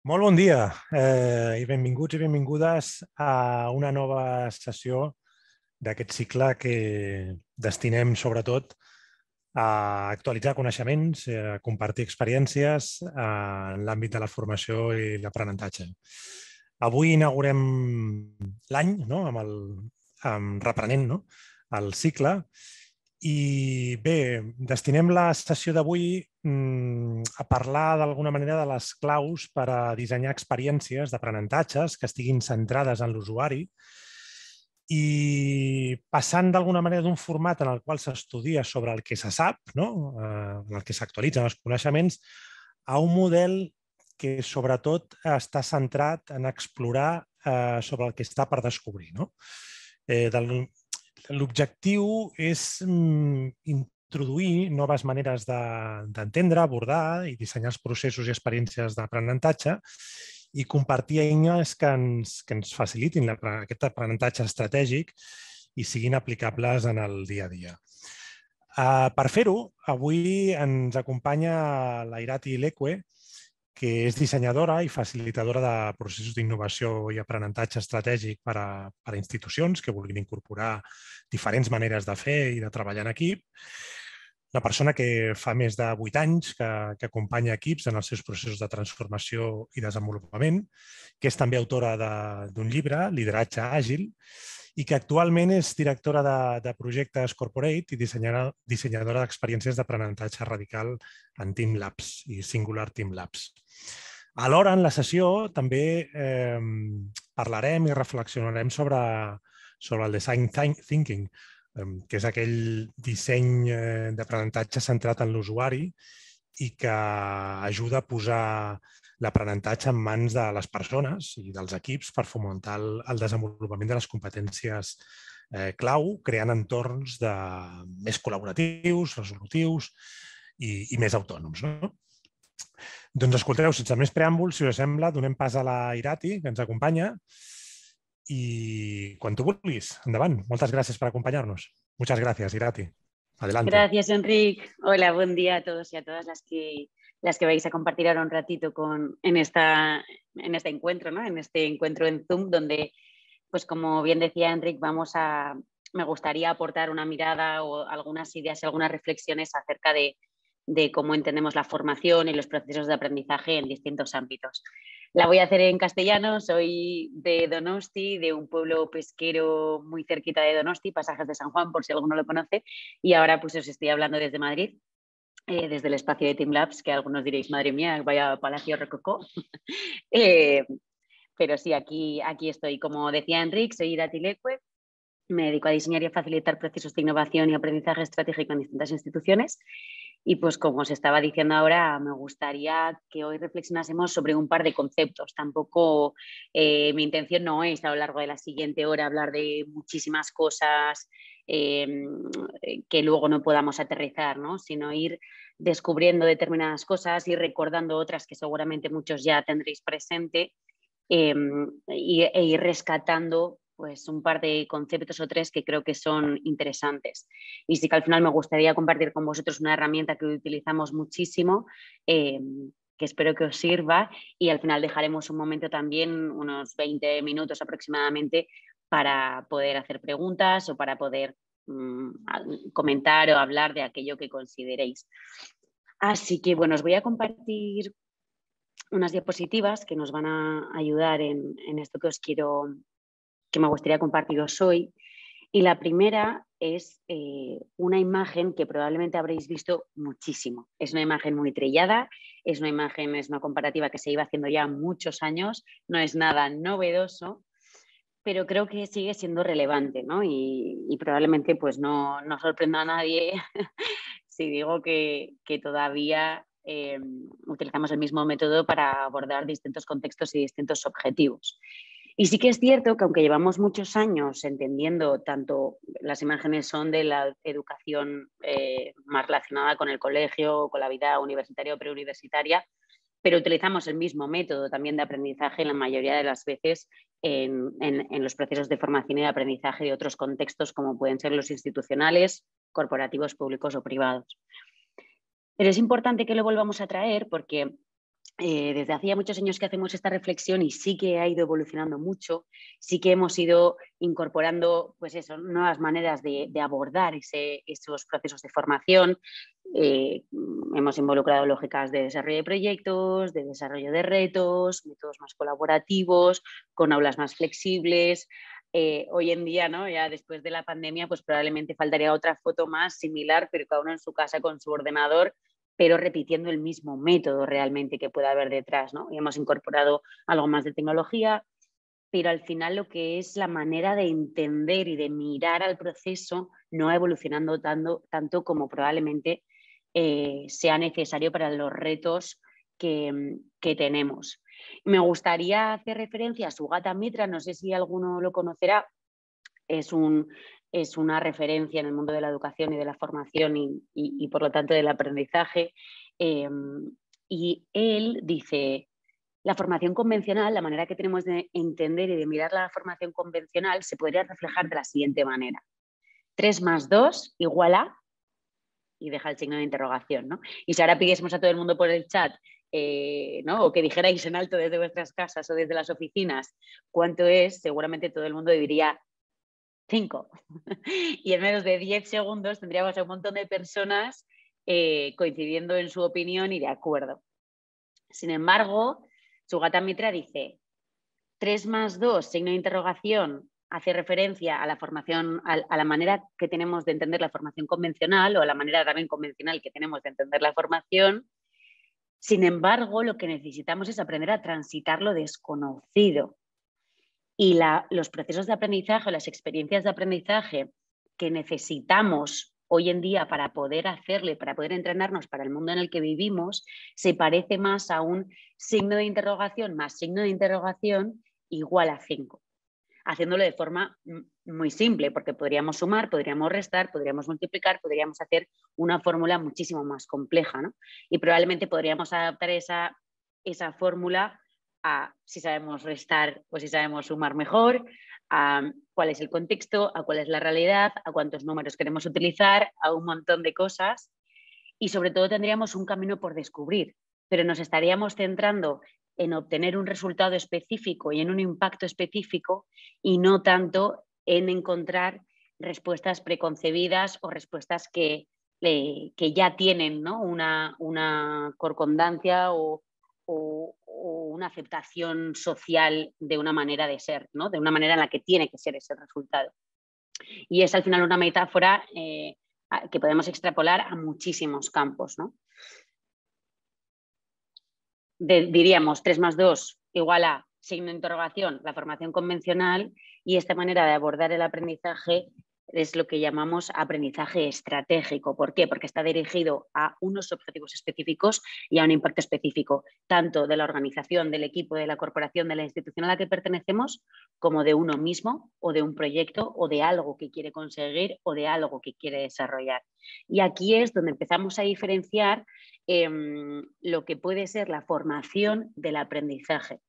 Molt bon dia i benvinguts i benvingudes a una nova sessió d'aquest cicle que destinem sobretot a actualitzar coneixements, a compartir experiències en l'àmbit de la formació i l'aprenentatge. Avui inaugurem l'any, no? Reprenent, no? El cicle. I bé, destinem la sessió d'avui a parlar d'alguna manera de les claus per a dissenyar experiències d'aprenentatges que estiguin centrades en l'usuari i passant d'alguna manera d'un format en el qual s'estudia sobre el que se sap, no? En el que s'actualitzen els coneixements, a un model que sobretot està centrat en explorar sobre el que està per descobrir. No? L'objectiu és introduir noves maneres d'entendre, abordar i dissenyar els processos i experiències d'aprenentatge i compartir eines que ens facilitin aquest aprenentatge estratègic i siguin aplicables en el dia a dia. Per fer-ho, avui ens acompanya la Irati Leque, que és dissenyadora i facilitadora de processos d'innovació i aprenentatge estratègic per a institucions que vulguin incorporar diferents maneres de fer i de treballar en equip. Una persona que fa més de 8 anys que acompanya equips en els seus processos de transformació i desenvolupament, que és també autora d'un llibre, Lideratge Àgil, i que actualment és directora de projectes Corporate i dissenyadora d'experiències d'aprenentatge radical en Team Labs i Singular Team Labs. Alhora, en la sessió, també parlarem i reflexionarem sobre el design thinking, que és aquell disseny d'aprenentatge centrat en l'usuari i que ajuda a posar l'aprenentatge en mans de les persones i dels equips per fomentar el desenvolupament de les competències clau, creant entorns més col·laboratius, resolutius i més autònoms. Doncs escolteu, sense més preàmbuls, si us sembla, donem pas a la Irati, que ens acompanya, y cuando tú vulguis, endavant. Muchas gracias por acompañarnos. Muchas gracias, Irati. Adelante. Gracias, Enric. Hola, buen día a todos y a todas las que vais a compartir ahora un ratito en este encuentro, ¿no? En este encuentro en Zoom, donde, pues como bien decía Enric, me gustaría aportar una mirada o algunas ideas y algunas reflexiones acerca de cómo entendemos la formación y los procesos de aprendizaje en distintos ámbitos. La voy a hacer en castellano, soy de Donosti, de un pueblo pesquero muy cerquita de Donosti, Pasajes de San Juan, por si alguno lo conoce, y ahora pues os estoy hablando desde Madrid, desde el espacio de Team Labs, que algunos diréis, madre mía, vaya palacio rococó. Pero sí, aquí estoy. Como decía Enric, soy Irati Leque, me dedico a diseñar y a facilitar procesos de innovación y aprendizaje estratégico en distintas instituciones. Y pues como os estaba diciendo ahora, me gustaría que hoy reflexionásemos sobre un par de conceptos. Tampoco mi intención no es a lo largo de la siguiente hora hablar de muchísimas cosas que luego no podamos aterrizar, ¿no? Sino ir descubriendo determinadas cosas y recordando otras que seguramente muchos ya tendréis presente e ir rescatando pues un par de conceptos o tres que creo que son interesantes. Y sí que al final me gustaría compartir con vosotros una herramienta que utilizamos muchísimo, que espero que os sirva, y al final dejaremos un momento también, unos 20 minutos aproximadamente, para poder hacer preguntas o para poder comentar o hablar de aquello que consideréis. Así que bueno, os voy a compartir unas diapositivas que nos van a ayudar en esto que me gustaría compartiros hoy. Y la primera es una imagen que probablemente habréis visto muchísimo. Es una imagen muy trillada, es una comparativa que se iba haciendo ya muchos años, no es nada novedoso, pero creo que sigue siendo relevante, ¿no? Y probablemente pues no sorprenda a nadie si digo que todavía utilizamos el mismo método para abordar distintos contextos y distintos objetivos. Y sí que es cierto que aunque llevamos muchos años entendiendo, tanto las imágenes son de la educación más relacionada con el colegio, con la vida universitaria o preuniversitaria, pero utilizamos el mismo método también de aprendizaje la mayoría de las veces en los procesos de formación y de aprendizaje de otros contextos como pueden ser los institucionales, corporativos, públicos o privados. Pero es importante que lo volvamos a traer porque desde hacía muchos años que hacemos esta reflexión y sí que ha ido evolucionando mucho, sí que hemos ido incorporando pues eso, nuevas maneras de abordar esos procesos de formación. Hemos involucrado lógicas de desarrollo de proyectos, de desarrollo de retos, métodos más colaborativos, con aulas más flexibles. Hoy en día, ¿no? Ya después de la pandemia, pues probablemente faltaría otra foto más similar, pero cada uno en su casa con su ordenador, pero repitiendo el mismo método realmente que pueda haber detrás, ¿no? Y hemos incorporado algo más de tecnología, pero al final lo que es la manera de entender y de mirar al proceso no ha evolucionado tanto como probablemente sea necesario para los retos que tenemos. Me gustaría hacer referencia a Sugata Mitra, no sé si alguno lo conocerá, es una referencia en el mundo de la educación y de la formación y por lo tanto del aprendizaje. Y él dice, la formación convencional, la manera que tenemos de entender y de mirar la formación convencional se podría reflejar de la siguiente manera. 3 más 2 igual a, y deja el signo de interrogación, ¿no? Y si ahora pidiésemos a todo el mundo por el chat, ¿no? O que dijerais en alto desde vuestras casas o desde las oficinas cuánto es, seguramente todo el mundo diría 5. Y en menos de 10 segundos tendríamos a un montón de personas coincidiendo en su opinión y de acuerdo. Sin embargo, Sugata Mitra dice 3 más 2, signo de interrogación, hace referencia a la formación, a la manera que tenemos de entender la formación convencional o a la manera también convencional que tenemos de entender la formación. Sin embargo, lo que necesitamos es aprender a transitar lo desconocido. Y los procesos de aprendizaje, las experiencias de aprendizaje que necesitamos hoy en día para poder hacerle, para poder entrenarnos para el mundo en el que vivimos, se parece más a un signo de interrogación más signo de interrogación igual a 5. Haciéndolo de forma muy simple, porque podríamos sumar, podríamos restar, podríamos multiplicar, podríamos hacer una fórmula muchísimo más compleja, ¿no? Y probablemente podríamos adaptar esa fórmula a si sabemos restar o si sabemos sumar mejor, a cuál es el contexto, a cuál es la realidad, a cuántos números queremos utilizar, a un montón de cosas. Y sobre todo tendríamos un camino por descubrir, pero nos estaríamos centrando en obtener un resultado específico y en un impacto específico y no tanto en encontrar respuestas preconcebidas o respuestas que ya tienen, ¿no? una concordancia o una aceptación social de una manera de ser, ¿no? De una manera en la que tiene que ser ese resultado. Y es al final una metáfora que podemos extrapolar a muchísimos campos, ¿no? Diríamos 3 más 2 igual a signo de interrogación, la formación convencional, y esta manera de abordar el aprendizaje es lo que llamamos aprendizaje estratégico. ¿Por qué? Porque está dirigido a unos objetivos específicos y a un impacto específico, tanto de la organización, del equipo, de la corporación, de la institución a la que pertenecemos, como de uno mismo o de un proyecto o de algo que quiere conseguir o de algo que quiere desarrollar. Y aquí es donde empezamos a diferenciar lo que puede ser la formación del aprendizaje.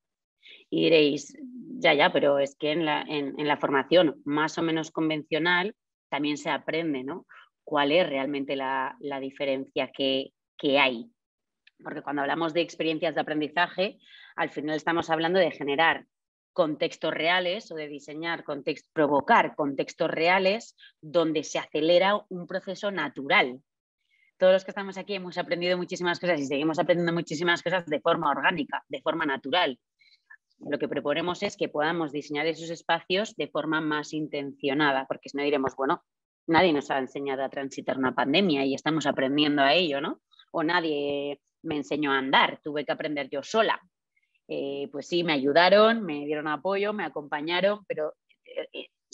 Y diréis, ya, pero es que en la formación más o menos convencional también se aprende, ¿no? ¿Cuál es realmente la diferencia que hay? Porque cuando hablamos de experiencias de aprendizaje, al final estamos hablando de generar contextos reales o de diseñar, provocar contextos reales donde se acelera un proceso natural. Todos los que estamos aquí hemos aprendido muchísimas cosas y seguimos aprendiendo muchísimas cosas de forma orgánica, de forma natural. Lo que proponemos es que podamos diseñar esos espacios de forma más intencionada, porque si no diremos, bueno, nadie nos ha enseñado a transitar una pandemia y estamos aprendiendo a ello, ¿no? O nadie me enseñó a andar, tuve que aprender yo sola. Pues sí, me ayudaron, me dieron apoyo, me acompañaron, pero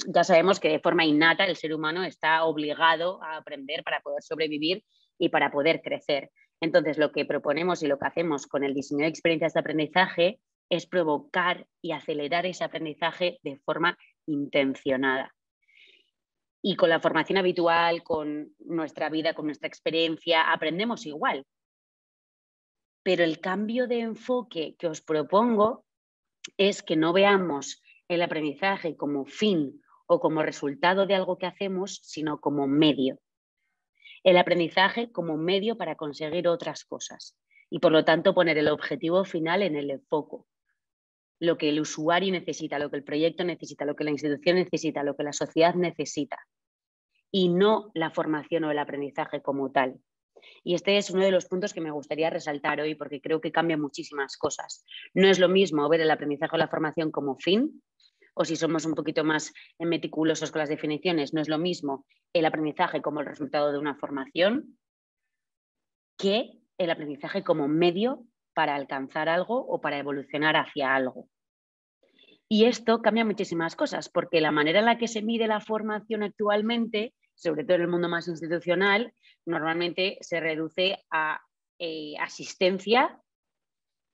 ya sabemos que de forma innata el ser humano está obligado a aprender para poder sobrevivir y para poder crecer. Entonces, lo que proponemos y lo que hacemos con el diseño de experiencias de aprendizaje es provocar y acelerar ese aprendizaje de forma intencionada. Y con la formación habitual, con nuestra vida, con nuestra experiencia, aprendemos igual. Pero el cambio de enfoque que os propongo es que no veamos el aprendizaje como fin o como resultado de algo que hacemos, sino como medio. El aprendizaje como medio para conseguir otras cosas. y por lo tanto poner el objetivo final en el foco. Lo que el usuario necesita, lo que el proyecto necesita, lo que la institución necesita, lo que la sociedad necesita, y no la formación o el aprendizaje como tal. Y este es uno de los puntos que me gustaría resaltar hoy porque creo que cambia muchísimas cosas. No es lo mismo ver el aprendizaje o la formación como fin, o si somos un poquito más meticulosos con las definiciones, no es lo mismo el aprendizaje como el resultado de una formación que el aprendizaje como medio para alcanzar algo o para evolucionar hacia algo. Y esto cambia muchísimas cosas, porque la manera en la que se mide la formación actualmente, sobre todo en el mundo más institucional, normalmente se reduce a asistencia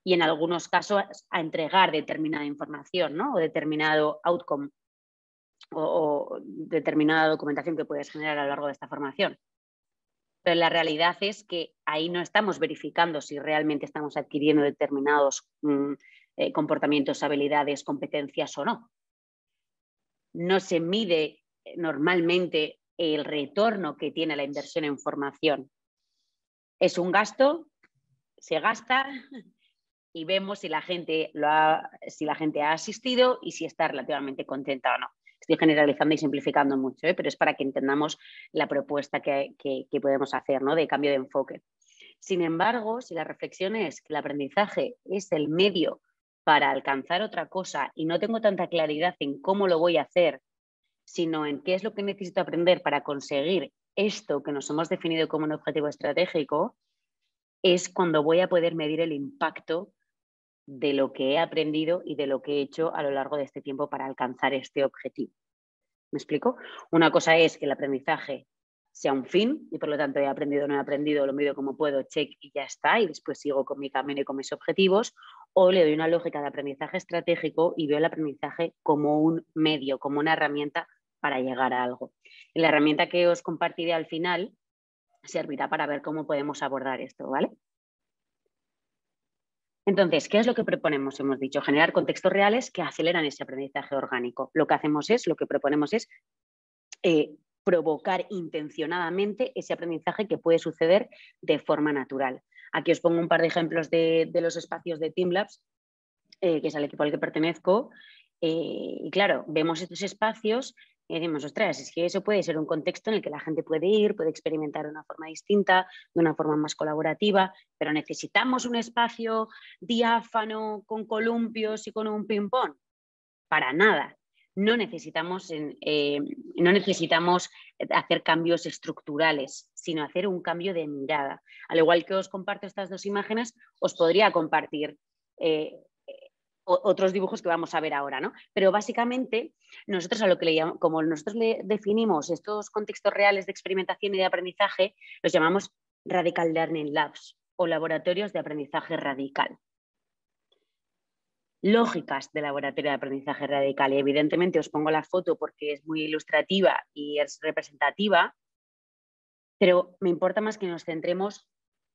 y en algunos casos a entregar determinada información, ¿no? O determinado outcome o determinada documentación que puedes generar a lo largo de esta formación. Pero la realidad es que ahí no estamos verificando si realmente estamos adquiriendo determinados comportamientos, habilidades, competencias o no. No se mide normalmente el retorno que tiene la inversión en formación. Es un gasto, se gasta y vemos si la gente ha asistido y si está relativamente contenta o no. Estoy generalizando y simplificando mucho, pero es para que entendamos la propuesta que podemos hacer, ¿no? De cambio de enfoque. Sin embargo, si la reflexión es que el aprendizaje es el medio para alcanzar otra cosa y no tengo tanta claridad en cómo lo voy a hacer, sino en qué es lo que necesito aprender para conseguir esto que nos hemos definido como un objetivo estratégico, es cuando voy a poder medir el impacto de lo que he aprendido y de lo que he hecho a lo largo de este tiempo para alcanzar este objetivo. ¿Me explico? Una cosa es que el aprendizaje sea un fin y por lo tanto he aprendido o no he aprendido, lo mido como puedo, check y ya está, y después sigo con mi camino y con mis objetivos, o le doy una lógica de aprendizaje estratégico y veo el aprendizaje como un medio, como una herramienta para llegar a algo. Y la herramienta que os compartiré al final servirá para ver cómo podemos abordar esto, ¿vale? Entonces, ¿qué es lo que proponemos? Hemos dicho, generar contextos reales que aceleran ese aprendizaje orgánico. Lo que proponemos es provocar intencionadamente ese aprendizaje que puede suceder de forma natural. Aquí os pongo un par de ejemplos de los espacios de Teamlabs, que es al equipo al que pertenezco, y claro, vemos estos espacios y decimos, ostras, es que eso puede ser un contexto en el que la gente puede ir, puede experimentar de una forma distinta, de una forma más colaborativa, pero necesitamos un espacio diáfano con columpios y con un ping-pong. Para nada. No necesitamos hacer cambios estructurales, sino hacer un cambio de mirada. Al igual que os comparto estas dos imágenes, os podría compartir otros dibujos que vamos a ver ahora, ¿no? Pero básicamente, nosotros como nosotros le definimos estos contextos reales de experimentación y de aprendizaje, los llamamos Radical Learning Labs o laboratorios de aprendizaje radical. Lógicas de laboratorio de aprendizaje radical. Y evidentemente os pongo la foto porque es muy ilustrativa y es representativa, pero me importa más que nos centremos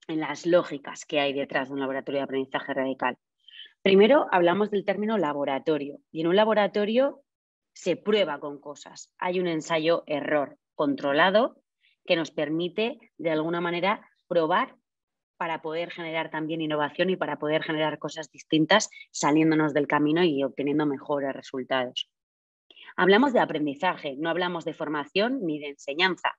en las lógicas que hay detrás de un laboratorio de aprendizaje radical. Primero hablamos del término laboratorio y en un laboratorio se prueba con cosas. Hay un ensayo-error controlado que nos permite de alguna manera probar para poder generar también innovación y para poder generar cosas distintas saliéndonos del camino y obteniendo mejores resultados. Hablamos de aprendizaje, no hablamos de formación ni de enseñanza.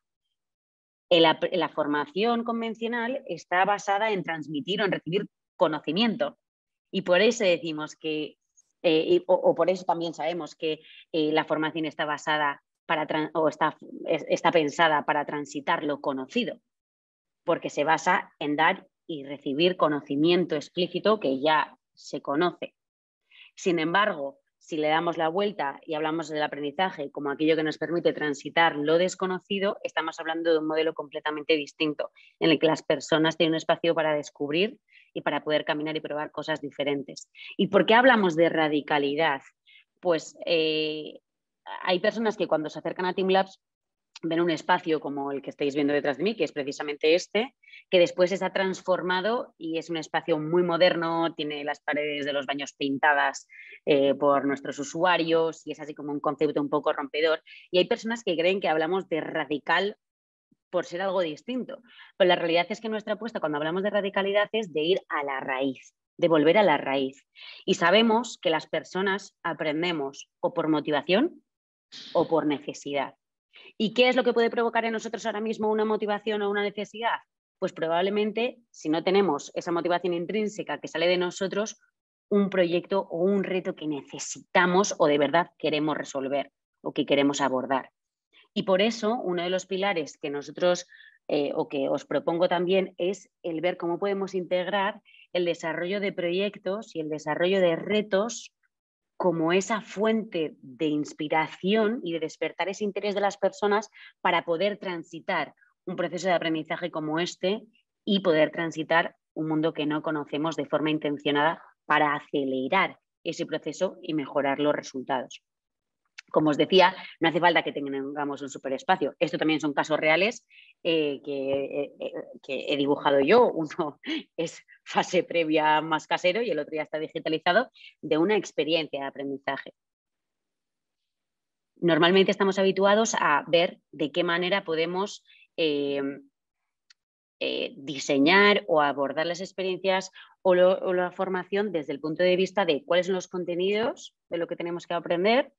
La formación convencional está basada en transmitir o en recibir conocimiento y por eso decimos que, o por eso también sabemos que la formación está basada está pensada para transitar lo conocido, porque se basa en dar y recibir conocimiento explícito que ya se conoce. Sin embargo, si le damos la vuelta y hablamos del aprendizaje como aquello que nos permite transitar lo desconocido, estamos hablando de un modelo completamente distinto, en el que las personas tienen un espacio para descubrir y para poder caminar y probar cosas diferentes. ¿Y por qué hablamos de radicalidad? Pues hay personas que cuando se acercan a Teamlabs ven un espacio como el que estáis viendo detrás de mí, que es precisamente este, que después está transformado y es un espacio muy moderno, tiene las paredes de los baños pintadas por nuestros usuarios y es así como un concepto un poco rompedor. Y hay personas que creen que hablamos de radical por ser algo distinto. Pero la realidad es que nuestra apuesta cuando hablamos de radicalidad es de ir a la raíz, de volver a la raíz. Y sabemos que las personas aprendemos o por motivación o por necesidad. ¿Y qué es lo que puede provocar en nosotros ahora mismo una motivación o una necesidad? Pues probablemente, si no tenemos esa motivación intrínseca que sale de nosotros, un proyecto o un reto que necesitamos o de verdad queremos resolver o que queremos abordar. Y por eso, uno de los pilares que nosotros o que os propongo también es el ver cómo podemos integrar el desarrollo de proyectos y el desarrollo de retos como esa fuente de inspiración y de despertar ese interés de las personas para poder transitar un proceso de aprendizaje como este y poder transitar un mundo que no conocemos de forma intencionada para acelerar ese proceso y mejorar los resultados. Como os decía, no hace falta que tengamos un superespacio. Esto también son casos reales que he dibujado yo. Uno es fase previa más casero y el otro ya está digitalizado, de una experiencia de aprendizaje. Normalmente estamos habituados a ver de qué manera podemos diseñar o abordar las experiencias o la formación desde el punto de vista de cuáles son los contenidos de lo que tenemos que aprender,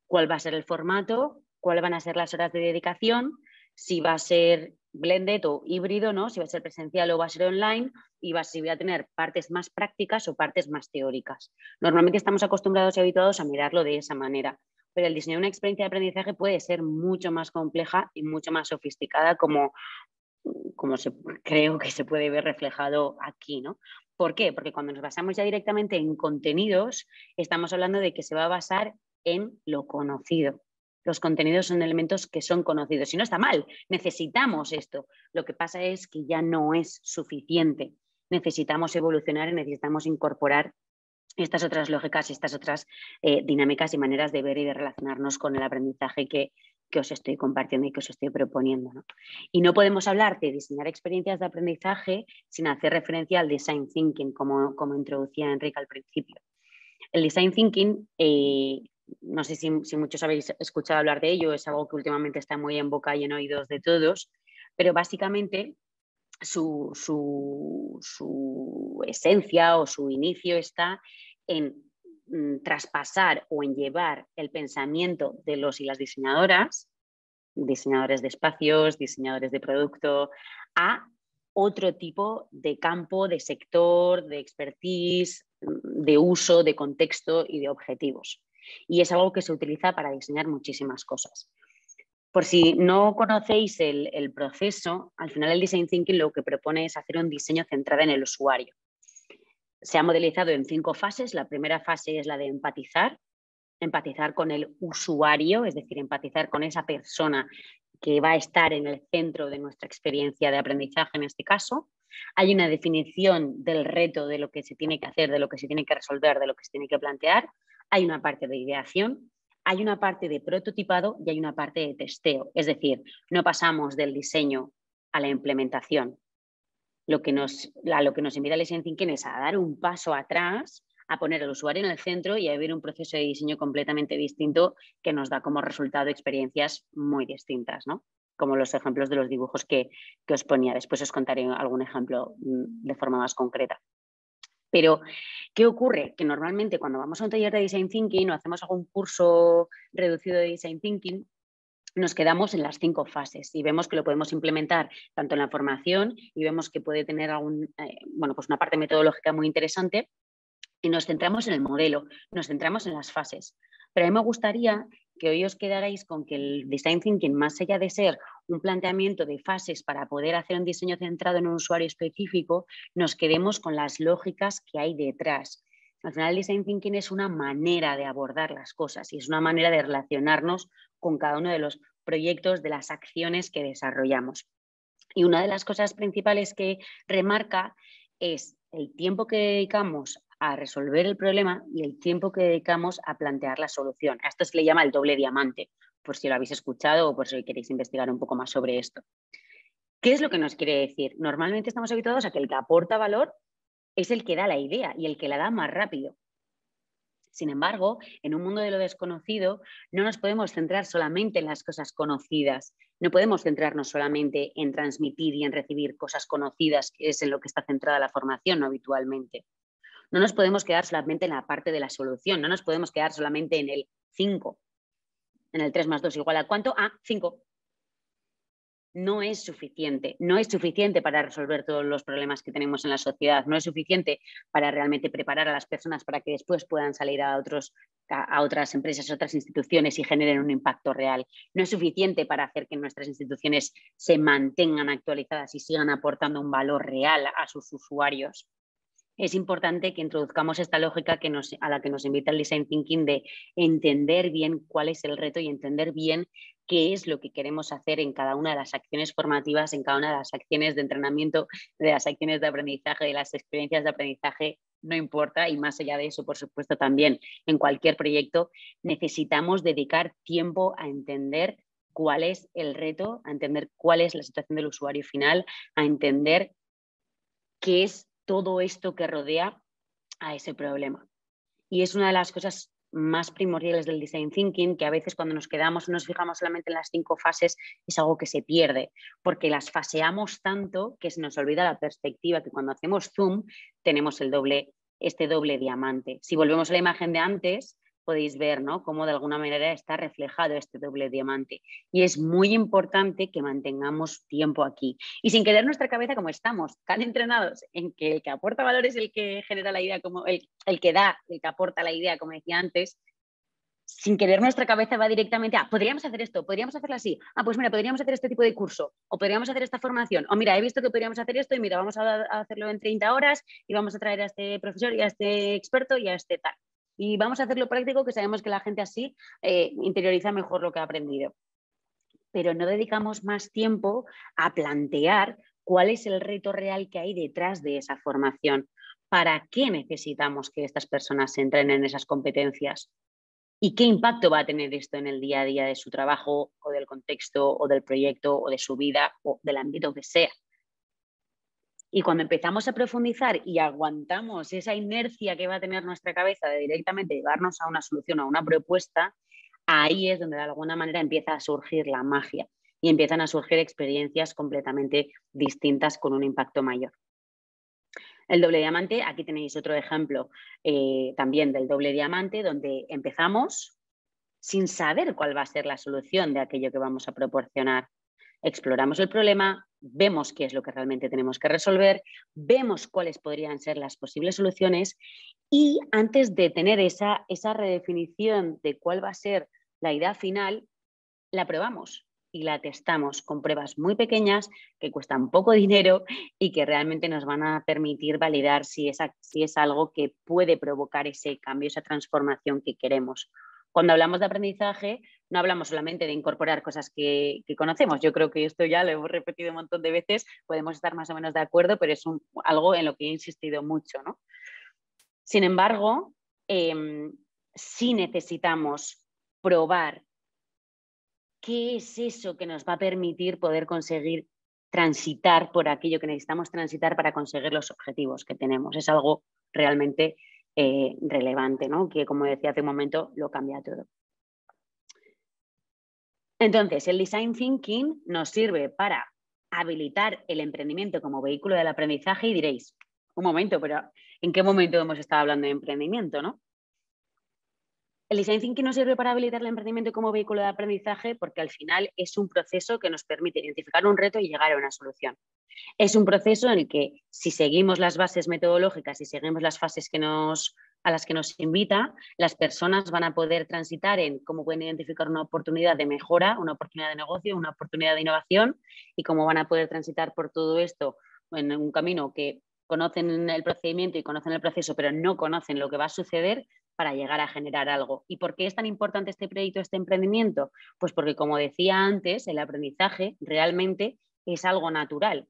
cuál va a ser el formato, cuáles van a ser las horas de dedicación, si va a ser blended o híbrido, ¿no? Si va a ser presencial o va a ser online, y si voy a tener partes más prácticas o partes más teóricas. Normalmente estamos acostumbrados y habituados a mirarlo de esa manera, pero el diseño de una experiencia de aprendizaje puede ser mucho más compleja y mucho más sofisticada, como creo que se puede ver reflejado aquí, ¿no? ¿Por qué? Porque cuando nos basamos ya directamente en contenidos, estamos hablando de que se va a basar en lo conocido. Los contenidos son elementos que son conocidos. Y no está mal, necesitamos esto. Lo que pasa es que ya no es suficiente. Necesitamos evolucionar y necesitamos incorporar estas otras lógicas y estas otras dinámicas y maneras de ver y de relacionarnos con el aprendizaje que os estoy compartiendo y que os estoy proponiendo, ¿no? Y no podemos hablar de diseñar experiencias de aprendizaje sin hacer referencia al design thinking, como introducía Enrique al principio. El design thinking, no sé si muchos habéis escuchado hablar de ello, es algo que últimamente está muy en boca y en oídos de todos, pero básicamente su esencia o su inicio está en traspasar o en llevar el pensamiento de los y las diseñadoras, diseñadores de espacios, diseñadores de producto, a otro tipo de campo, de sector, de expertise, de uso, de contexto y de objetivos. Y es algo que se utiliza para diseñar muchísimas cosas. Por si no conocéis el proceso, al final el Design Thinking lo que propone es hacer un diseño centrado en el usuario. Se ha modelizado en 5 fases. La primera fase es la de empatizar con el usuario, es decir, empatizar con esa persona que va a estar en el centro de nuestra experiencia de aprendizaje en este caso. Hay una definición del reto, de lo que se tiene que hacer, de lo que se tiene que resolver, de lo que se tiene que plantear. Hay una parte de ideación, hay una parte de prototipado y hay una parte de testeo. Es decir, no pasamos del diseño a la implementación. Lo que nos invita el Design Thinking es a dar un paso atrás, a poner al usuario en el centro y a vivir un proceso de diseño completamente distinto que nos da como resultado experiencias muy distintas, ¿no? Como los ejemplos de los dibujos que os ponía. Después os contaré algún ejemplo de forma más concreta. Pero, ¿qué ocurre? Que normalmente cuando vamos a un taller de Design Thinking o hacemos algún curso reducido de Design Thinking, nos quedamos en las 5 fases y vemos que lo podemos implementar tanto en la formación y vemos que puede tener pues una parte metodológica muy interesante y nos centramos en el modelo, nos centramos en las fases. Pero a mí me gustaría que hoy os quedarais con que el Design Thinking, más allá de ser un planteamiento de fases para poder hacer un diseño centrado en un usuario específico, nos quedemos con las lógicas que hay detrás. Al final el Design Thinking es una manera de abordar las cosas y es una manera de relacionarnos con cada uno de los proyectos, de las acciones que desarrollamos. Y una de las cosas principales que remarca es el tiempo que dedicamos a resolver el problema y el tiempo que dedicamos a plantear la solución. A esto se le llama el doble diamante, por si lo habéis escuchado o por si queréis investigar un poco más sobre esto. ¿Qué es lo que nos quiere decir? Normalmente estamos habituados a que el que aporta valor es el que da la idea y el que la da más rápido. Sin embargo, en un mundo de lo desconocido, no nos podemos centrar solamente en las cosas conocidas. No podemos centrarnos solamente en transmitir y en recibir cosas conocidas, que es en lo que está centrada la formación habitualmente. No nos podemos quedar solamente en la parte de la solución, no nos podemos quedar solamente en el 5, en el 3 más 2 igual a ¿cuánto? A 5. No es suficiente. No es suficiente para resolver todos los problemas que tenemos en la sociedad. No es suficiente para realmente preparar a las personas para que después puedan salir a otras empresas, a otras instituciones y generen un impacto real. No es suficiente para hacer que nuestras instituciones se mantengan actualizadas y sigan aportando un valor real a sus usuarios. Es importante que introduzcamos esta lógica a la que nos invita el Design Thinking, de entender bien cuál es el reto y entender bien qué es lo que queremos hacer en cada una de las acciones formativas, en cada una de las acciones de entrenamiento, de las acciones de aprendizaje, de las experiencias de aprendizaje, no importa, y más allá de eso, por supuesto, también en cualquier proyecto, necesitamos dedicar tiempo a entender cuál es el reto, a entender cuál es la situación del usuario final, a entender qué es todo esto que rodea a ese problema. Y es una de las cosas más primordiales del Design Thinking, que a veces cuando nos quedamos y nos fijamos solamente en las 5 fases, es algo que se pierde, porque las faseamos tanto que se nos olvida la perspectiva, que cuando hacemos zoom tenemos este doble diamante. Si volvemos a la imagen de antes, podéis ver, ¿no?, cómo de alguna manera está reflejado este doble diamante. Y es muy importante que mantengamos tiempo aquí. Y sin quedar nuestra cabeza, como estamos tan entrenados en que el que aporta valor es el que genera la idea, como el que da, el que aporta la idea, como decía antes, sin querer nuestra cabeza va directamente a, podríamos hacer esto, podríamos hacerlo así, pues mira, podríamos hacer este tipo de curso, o podríamos hacer esta formación, o mira, he visto que podríamos hacer esto y mira, vamos a hacerlo en 30 horas y vamos a traer a este profesor y a este experto y a este tal. Y vamos a hacerlo práctico, que sabemos que la gente así interioriza mejor lo que ha aprendido. Pero no dedicamos más tiempo a plantear cuál es el reto real que hay detrás de esa formación. ¿Para qué necesitamos que estas personas entren en esas competencias? ¿Y qué impacto va a tener esto en el día a día de su trabajo o del contexto o del proyecto o de su vida o del ámbito que sea? Y cuando empezamos a profundizar y aguantamos esa inercia que va a tener nuestra cabeza de directamente llevarnos a una solución, a una propuesta, ahí es donde de alguna manera empieza a surgir la magia y empiezan a surgir experiencias completamente distintas con un impacto mayor. El doble diamante, aquí tenéis otro ejemplo también del doble diamante, donde empezamos sin saber cuál va a ser la solución de aquello que vamos a proporcionar. Exploramos el problema, vemos qué es lo que realmente tenemos que resolver, vemos cuáles podrían ser las posibles soluciones y antes de tener esa redefinición de cuál va a ser la idea final, la probamos y la testamos con pruebas muy pequeñas que cuestan poco dinero y que realmente nos van a permitir validar si es algo que puede provocar ese cambio, esa transformación que queremos. Cuando hablamos de aprendizaje, no hablamos solamente de incorporar cosas que conocemos. Yo creo que esto ya lo hemos repetido un montón de veces, podemos estar más o menos de acuerdo, pero es algo en lo que he insistido mucho, ¿no? Sin embargo, sí necesitamos probar qué es eso que nos va a permitir poder conseguir transitar por aquello que necesitamos transitar para conseguir los objetivos que tenemos. Es algo realmente relevante, ¿no? Que, como decía hace un momento, lo cambia todo. Entonces, el Design Thinking nos sirve para habilitar el emprendimiento como vehículo del aprendizaje y diréis, un momento, pero ¿en qué momento hemos estado hablando de emprendimiento, no? El Design Thinking nos sirve para habilitar el emprendimiento como vehículo de aprendizaje porque al final es un proceso que nos permite identificar un reto y llegar a una solución. Es un proceso en el que si seguimos las bases metodológicas y seguimos las fases a las que nos invita, las personas van a poder transitar en cómo pueden identificar una oportunidad de mejora, una oportunidad de negocio, una oportunidad de innovación y cómo van a poder transitar por todo esto en un camino que conocen el procedimiento y conocen el proceso, pero no conocen lo que va a suceder para llegar a generar algo. ¿Y por qué es tan importante este proyecto, este emprendimiento? Pues porque, como decía antes, el aprendizaje realmente es algo natural.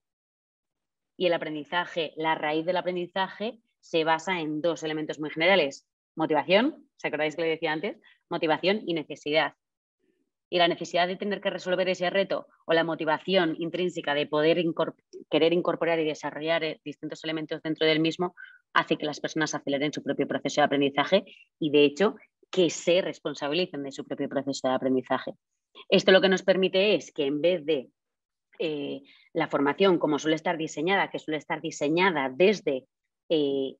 Y el aprendizaje, la raíz del aprendizaje se basa en 2 elementos muy generales. Motivación, ¿os acordáis que le decía antes? Motivación y necesidad. y la necesidad de tener que resolver ese reto o la motivación intrínseca de poder querer incorporar y desarrollar distintos elementos dentro del mismo hace que las personas aceleren su propio proceso de aprendizaje y, de hecho, que se responsabilicen de su propio proceso de aprendizaje. Esto lo que nos permite es que en vez de la formación, como suele estar diseñada, que suele estar diseñada desde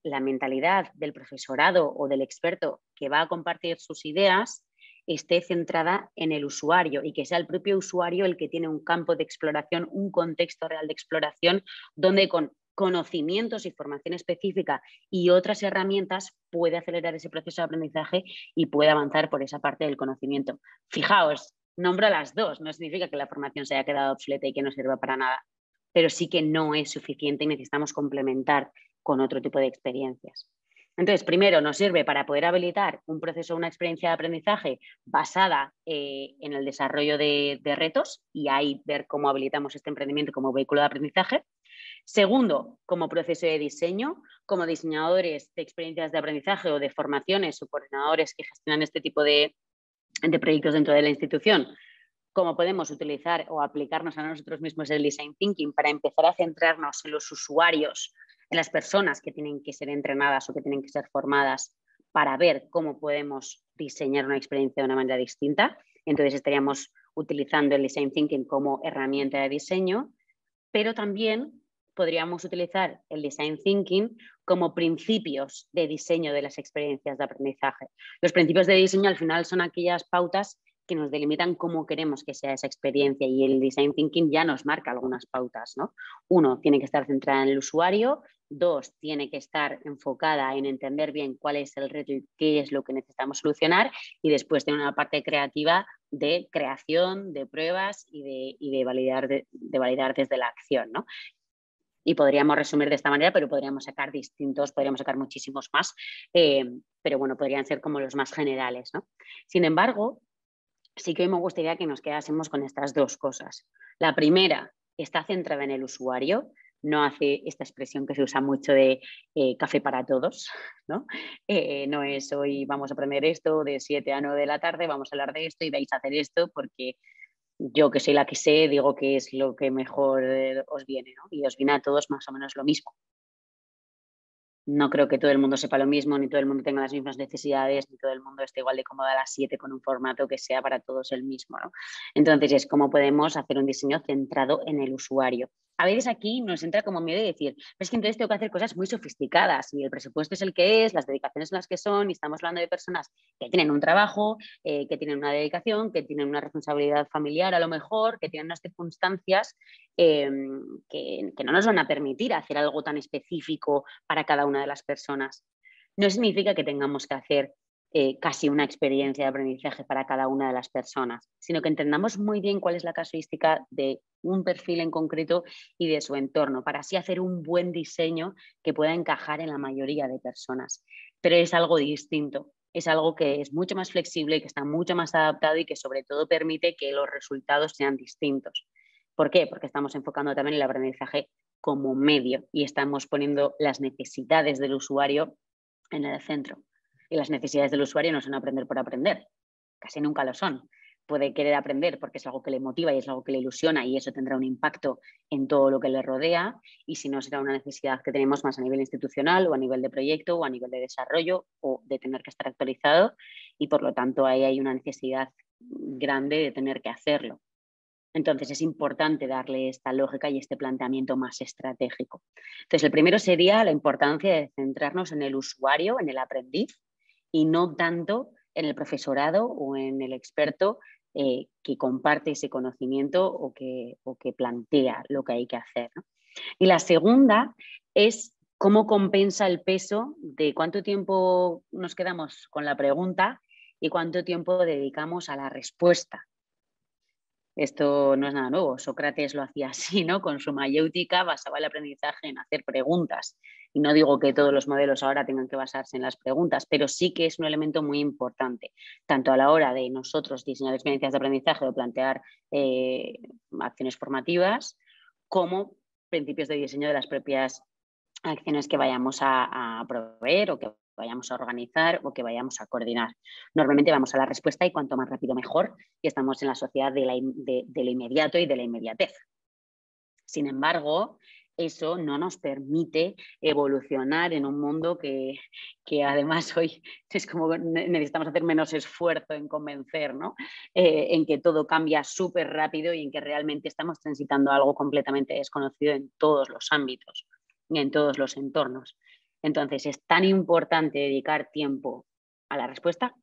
la mentalidad del profesorado o del experto que va a compartir sus ideas, esté centrada en el usuario y que sea el propio usuario el que tiene un campo de exploración, un contexto real de exploración, donde con conocimientos y formación específica y otras herramientas puede acelerar ese proceso de aprendizaje y puede avanzar por esa parte del conocimiento. Fijaos, nombro las dos, no significa que la formación se haya quedado obsoleta y que no sirva para nada, pero sí que no es suficiente y necesitamos complementar con otro tipo de experiencias. Entonces, primero, nos sirve para poder habilitar un proceso, una experiencia de aprendizaje basada en el desarrollo de retos y ahí ver cómo habilitamos este emprendimiento como vehículo de aprendizaje. Segundo, como proceso de diseño, como diseñadores de experiencias de aprendizaje o de formaciones o coordinadores que gestionan este tipo de proyectos dentro de la institución, cómo podemos utilizar o aplicarnos a nosotros mismos el design thinking para empezar a centrarnos en los usuarios, en las personas que tienen que ser entrenadas o que tienen que ser formadas para ver cómo podemos diseñar una experiencia de una manera distinta. Entonces estaríamos utilizando el design thinking como herramienta de diseño, pero también podríamos utilizar el design thinking como principios de diseño de las experiencias de aprendizaje. Los principios de diseño al final son aquellas pautas que nos delimitan cómo queremos que sea esa experiencia y el design thinking ya nos marca algunas pautas, ¿no? Uno, tiene que estar centrada en el usuario. Dos, tiene que estar enfocada en entender bien cuál es el reto y qué es lo que necesitamos solucionar. Y después tiene una parte creativa de creación, de pruebas y de validar desde la acción, ¿no? Y podríamos resumir de esta manera, pero podríamos sacar muchísimos más, pero bueno, podrían ser como los más generales, ¿no? Sin embargo, sí que hoy me gustaría que nos quedásemos con estas dos cosas. La primera está centrada en el usuario, no hace esta expresión que se usa mucho de café para todos, ¿no? No es hoy vamos a aprender esto de 7 a 9 de la tarde, vamos a hablar de esto y vais a hacer esto porque yo que soy la que sé digo que es lo que mejor os viene, ¿no? Y os viene a todos más o menos lo mismo. No creo que todo el mundo sepa lo mismo, ni todo el mundo tenga las mismas necesidades, ni todo el mundo esté igual de cómodo a las 7 con un formato que sea para todos el mismo, ¿no? Entonces es cómo podemos hacer un diseño centrado en el usuario. A veces aquí nos entra como miedo de decir, es que entonces tengo que hacer cosas muy sofisticadas y el presupuesto es el que es, las dedicaciones son las que son y estamos hablando de personas que tienen un trabajo, que tienen una dedicación, que tienen una responsabilidad familiar a lo mejor, que tienen unas circunstancias que no nos van a permitir hacer algo tan específico para cada una de las personas. No significa que tengamos que hacer casi una experiencia de aprendizaje para cada una de las personas, sino que entendamos muy bien cuál es la casuística de un perfil en concreto y de su entorno, para así hacer un buen diseño que pueda encajar en la mayoría de personas. Pero es algo distinto, es algo que es mucho más flexible, que está mucho más adaptado y que sobre todo permite que los resultados sean distintos. ¿Por qué? Porque estamos enfocando también el aprendizaje como medio y estamos poniendo las necesidades del usuario en el centro. Y las necesidades del usuario no son aprender por aprender, casi nunca lo son. Puede querer aprender porque es algo que le motiva y es algo que le ilusiona y eso tendrá un impacto en todo lo que le rodea, y si no, será una necesidad que tenemos más a nivel institucional o a nivel de proyecto o a nivel de desarrollo o de tener que estar actualizado, y por lo tanto ahí hay una necesidad grande de tener que hacerlo. Entonces es importante darle esta lógica y este planteamiento más estratégico. Entonces el primero sería la importancia de centrarnos en el usuario, en el aprendiz, y no tanto en el profesorado o en el experto que comparte ese conocimiento o que plantea lo que hay que hacer, ¿no? Y la segunda es cómo compensa el peso de cuánto tiempo nos quedamos con la pregunta y cuánto tiempo dedicamos a la respuesta. Esto no es nada nuevo. Sócrates lo hacía así, ¿no? Con su mayéutica basaba el aprendizaje en hacer preguntas. Y no digo que todos los modelos ahora tengan que basarse en las preguntas, pero sí que es un elemento muy importante, tanto a la hora de nosotros diseñar experiencias de aprendizaje o plantear acciones formativas, como principios de diseño de las propias acciones que vayamos a proveer o que vayamos a organizar o que vayamos a coordinar. Normalmente vamos a la respuesta y cuanto más rápido mejor, y estamos en la sociedad de lo inmediato y de la inmediatez. Sin embargo, eso no nos permite evolucionar en un mundo que además hoy es como necesitamos hacer menos esfuerzo en convencer, ¿no? En que todo cambia súper rápido y en que realmente estamos transitando algo completamente desconocido en todos los ámbitos y en todos los entornos. Entonces, es tan importante dedicar tiempo a la respuesta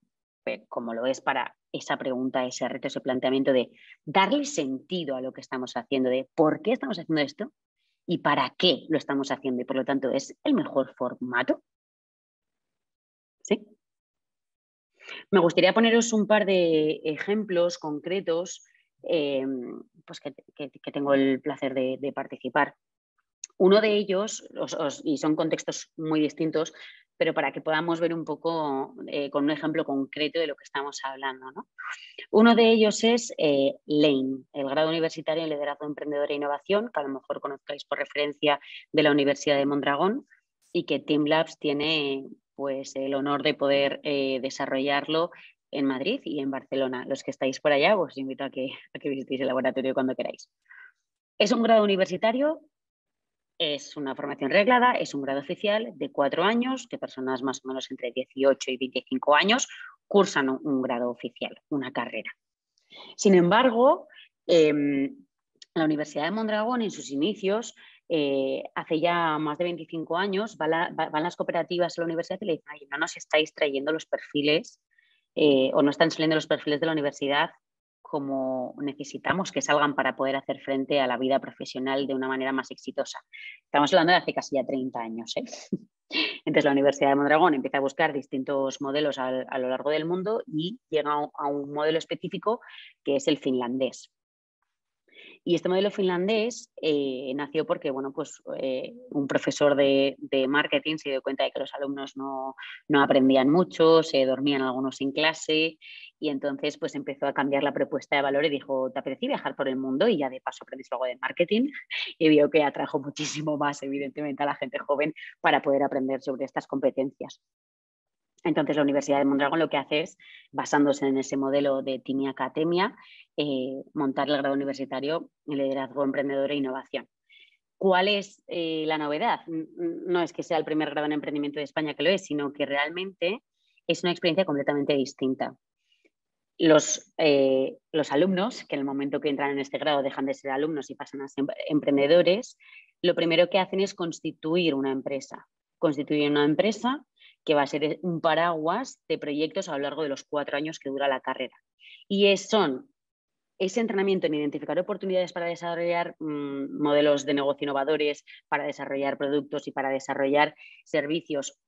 como lo es para esa pregunta, ese reto, ese planteamiento de darle sentido a lo que estamos haciendo, de por qué estamos haciendo esto y para qué lo estamos haciendo. Y por lo tanto, ¿es el mejor formato? ¿Sí? Me gustaría poneros un par de ejemplos concretos pues que tengo el placer de participar. Uno de ellos, y son contextos muy distintos, pero para que podamos ver un poco con un ejemplo concreto de lo que estamos hablando, ¿no? Uno de ellos es LANE, el grado universitario en liderazgo emprendedor e innovación, que a lo mejor conozcáis por referencia de la Universidad de Mondragón y que Team Labs tiene pues, el honor de poder desarrollarlo en Madrid y en Barcelona. Los que estáis por allá os invito a que visitéis el laboratorio cuando queráis. Es un grado universitario. Es una formación reglada, es un grado oficial de 4 años, que personas más o menos entre 18 y 25 años cursan un grado oficial, una carrera. Sin embargo, la Universidad de Mondragón en sus inicios, hace ya más de 25 años, van las cooperativas a la universidad y le dicen, oye, no nos estáis trayendo los perfiles o no están saliendo los perfiles de la universidad como necesitamos que salgan para poder hacer frente a la vida profesional de una manera más exitosa. Estamos hablando de hace casi ya 30 años. Entonces la Universidad de Mondragón empieza a buscar distintos modelos a lo largo del mundo y llega a un modelo específico que es el finlandés. Y este modelo finlandés nació porque bueno, pues, un profesor de marketing se dio cuenta de que los alumnos no aprendían mucho, se dormían algunos en clase y entonces pues, empezó a cambiar la propuesta de valor y dijo, ¿te apetece viajar por el mundo? Y ya de paso aprendiste algo de marketing y vio que atrajo muchísimo más evidentemente a la gente joven para poder aprender sobre estas competencias. Entonces, la Universidad de Mondragón lo que hace es, basándose en ese modelo de Timmy Academia, montar el grado universitario en liderazgo emprendedor e innovación. ¿Cuál es la novedad? No es que sea el primer grado en emprendimiento de España que lo es, sino que realmente es una experiencia completamente distinta. Los alumnos, que en el momento que entran en este grado dejan de ser alumnos y pasan a ser emprendedores, lo primero que hacen es constituir una empresa. Constituyen una empresa que va a ser un paraguas de proyectos a lo largo de los 4 años que dura la carrera. Y son ese entrenamiento en identificar oportunidades para desarrollar modelos de negocio innovadores, para desarrollar productos y para desarrollar servicios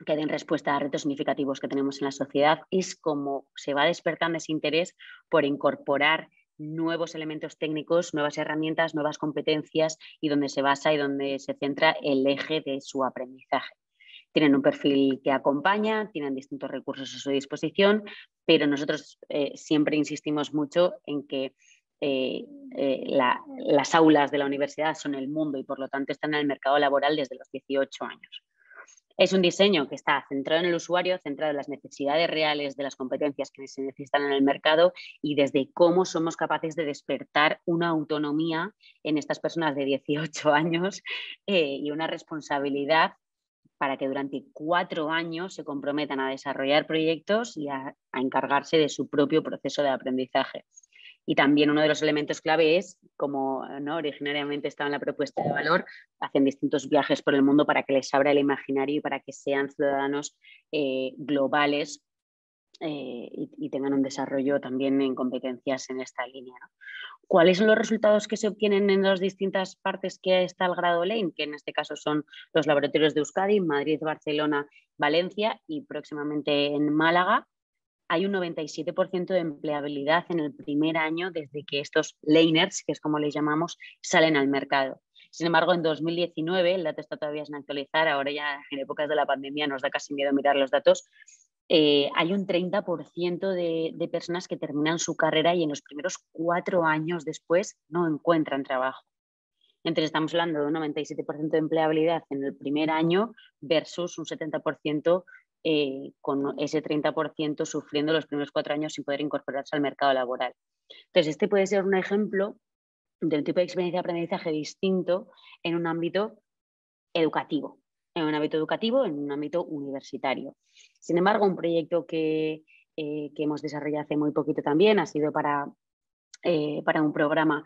que den respuesta a retos significativos que tenemos en la sociedad, es como se va despertando ese interés por incorporar nuevos elementos técnicos, nuevas herramientas, nuevas competencias y donde se basa y donde se centra el eje de su aprendizaje. Tienen un perfil que acompaña, tienen distintos recursos a su disposición, pero nosotros siempre insistimos mucho en que las aulas de la universidad son el mundo y por lo tanto están en el mercado laboral desde los 18 años. Es un diseño que está centrado en el usuario, centrado en las necesidades reales de las competencias que se necesitan en el mercado y desde cómo somos capaces de despertar una autonomía en estas personas de 18 años y una responsabilidad para que durante 4 años se comprometan a desarrollar proyectos y a encargarse de su propio proceso de aprendizaje. Y también uno de los elementos clave es, como ¿no? originariamente estaba en la propuesta de valor, hacen distintos viajes por el mundo para que les abra el imaginario y para que sean ciudadanos globales y tengan un desarrollo también en competencias en esta línea, ¿no? ¿Cuáles son los resultados que se obtienen en las distintas partes que está el grado LANE? Que en este caso son los laboratorios de Euskadi, Madrid, Barcelona, Valencia y próximamente en Málaga. Hay un 97% de empleabilidad en el primer año desde que estos laners, que es como les llamamos, salen al mercado. Sin embargo, en 2019, el dato está todavía sin actualizar, ahora ya en épocas de la pandemia nos da casi miedo mirar los datos, hay un 30% de personas que terminan su carrera y en los primeros 4 años después no encuentran trabajo. Entonces estamos hablando de un 97% de empleabilidad en el primer año versus un 70% con ese 30% sufriendo los primeros 4 años sin poder incorporarse al mercado laboral. Entonces, este puede ser un ejemplo de un tipo de experiencia de aprendizaje distinto en un ámbito educativo, en un ámbito universitario. Sin embargo, un proyecto que hemos desarrollado hace muy poquito también ha sido para un programa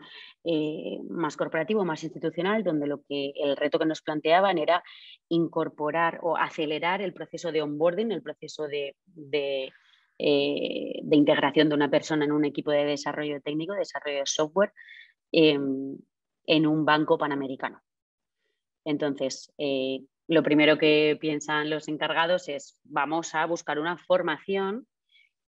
más corporativo, más institucional, donde el reto que nos planteaban era incorporar o acelerar el proceso de onboarding, el proceso de integración de una persona en un equipo de desarrollo técnico, desarrollo de software, en un banco panamericano. Entonces, lo primero que piensan los encargados es: vamos a buscar una formación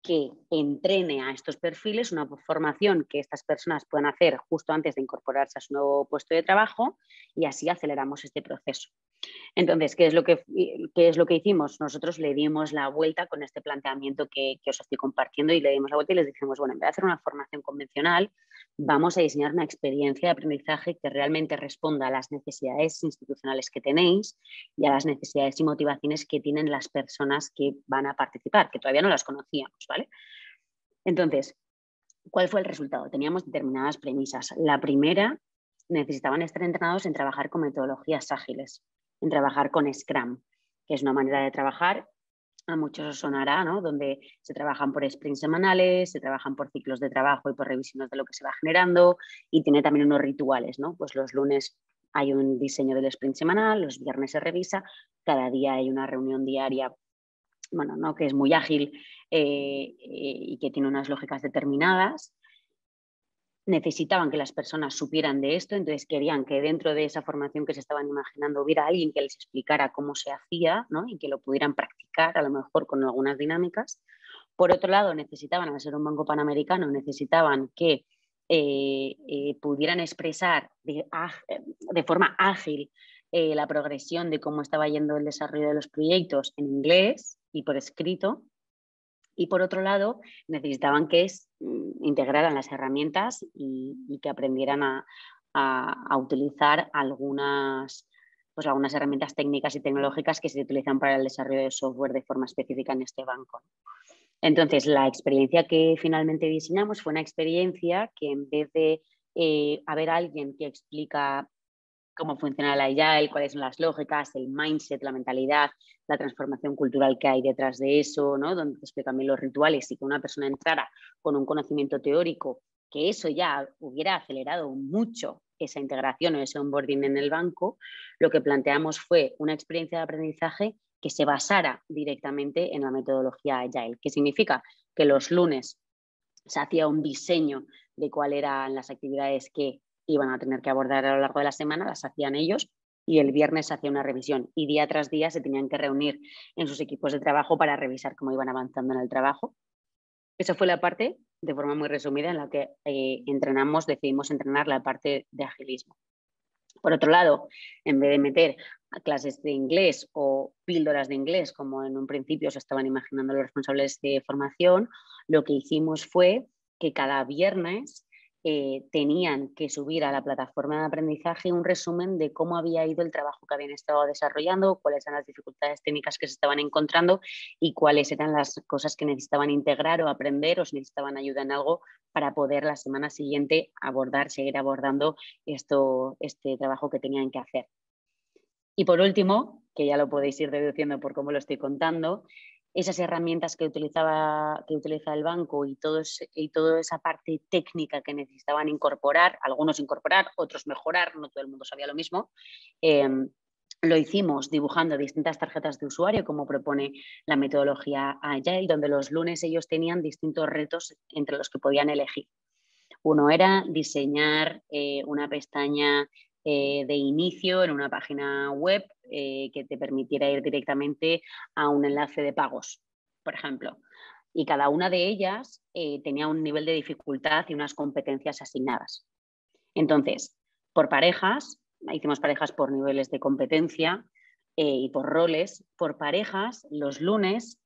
que entrene a estos perfiles, una formación que estas personas puedan hacer justo antes de incorporarse a su nuevo puesto de trabajo, y así aceleramos este proceso. Entonces, ¿qué es lo que hicimos? Nosotros le dimos la vuelta con este planteamiento que os estoy compartiendo, y le dimos la vuelta y les dijimos: bueno, en vez de hacer una formación convencional, vamos a diseñar una experiencia de aprendizaje que realmente responda a las necesidades institucionales que tenéis y a las necesidades y motivaciones que tienen las personas que van a participar, que todavía no las conocíamos, ¿vale? Entonces, ¿cuál fue el resultado? Teníamos determinadas premisas. La primera, necesitaban estar entrenados en trabajar con metodologías ágiles, en trabajar con Scrum, que es una manera de trabajar, a muchos os sonará, ¿no? Donde se trabajan por sprints semanales, se trabajan por ciclos de trabajo y por revisiones de lo que se va generando, y tiene también unos rituales, ¿no? Pues los lunes hay un diseño del sprint semanal, los viernes se revisa, cada día hay una reunión diaria, bueno, ¿no? Que es muy ágil y que tiene unas lógicas determinadas. Necesitaban que las personas supieran de esto, entonces querían que dentro de esa formación que se estaban imaginando hubiera alguien que les explicara cómo se hacía, ¿no? Y que lo pudieran practicar a lo mejor con algunas dinámicas. Por otro lado, necesitaban, al ser un banco panamericano, necesitaban que pudieran expresar de forma ágil la progresión de cómo estaba yendo el desarrollo de los proyectos en inglés y por escrito. Y por otro lado, necesitaban que integraran las herramientas y que aprendieran a utilizar algunas herramientas técnicas y tecnológicas que se utilizan para el desarrollo de software de forma específica en este banco. Entonces, la experiencia que finalmente diseñamos fue una experiencia que, en vez de haber alguien que explica cómo funciona la Agile, cuáles son las lógicas, el mindset, la mentalidad, la transformación cultural que hay detrás de eso, ¿no? Donde te explican bien los rituales, y que una persona entrara con un conocimiento teórico, que eso ya hubiera acelerado mucho esa integración o ese onboarding en el banco. Lo que planteamos fue una experiencia de aprendizaje que se basara directamente en la metodología Agile. ¿Qué significa? Que los lunes se hacía un diseño de cuáles eran las actividades que iban a tener que abordar a lo largo de la semana, las hacían ellos, y el viernes se hacía una revisión, y día tras día se tenían que reunir en sus equipos de trabajo para revisar cómo iban avanzando en el trabajo. Esa fue la parte, de forma muy resumida, en la que decidimos entrenar la parte de agilismo. Por otro lado, en vez de meter a clases de inglés o píldoras de inglés, como en un principio se estaban imaginando los responsables de formación, lo que hicimos fue que cada viernes tenían que subir a la plataforma de aprendizaje un resumen de cómo había ido el trabajo que habían estado desarrollando, cuáles eran las dificultades técnicas que se estaban encontrando y cuáles eran las cosas que necesitaban integrar o aprender, o si necesitaban ayuda en algo, para poder la semana siguiente seguir abordando este trabajo que tenían que hacer. Y por último, que ya lo podéis ir deduciendo por cómo lo estoy contando, esas herramientas que utiliza el banco y toda esa parte técnica que necesitaban incorporar, algunos incorporar, otros mejorar, no todo el mundo sabía lo mismo, lo hicimos dibujando distintas tarjetas de usuario, como propone la metodología Agile, donde los lunes ellos tenían distintos retos entre los que podían elegir. Uno era diseñar una pestaña de inicio en una página web que te permitiera ir directamente a un enlace de pagos, por ejemplo. Y cada una de ellas tenía un nivel de dificultad y unas competencias asignadas. Entonces, por parejas, hicimos parejas por niveles de competencia y por roles. Por parejas, los lunes,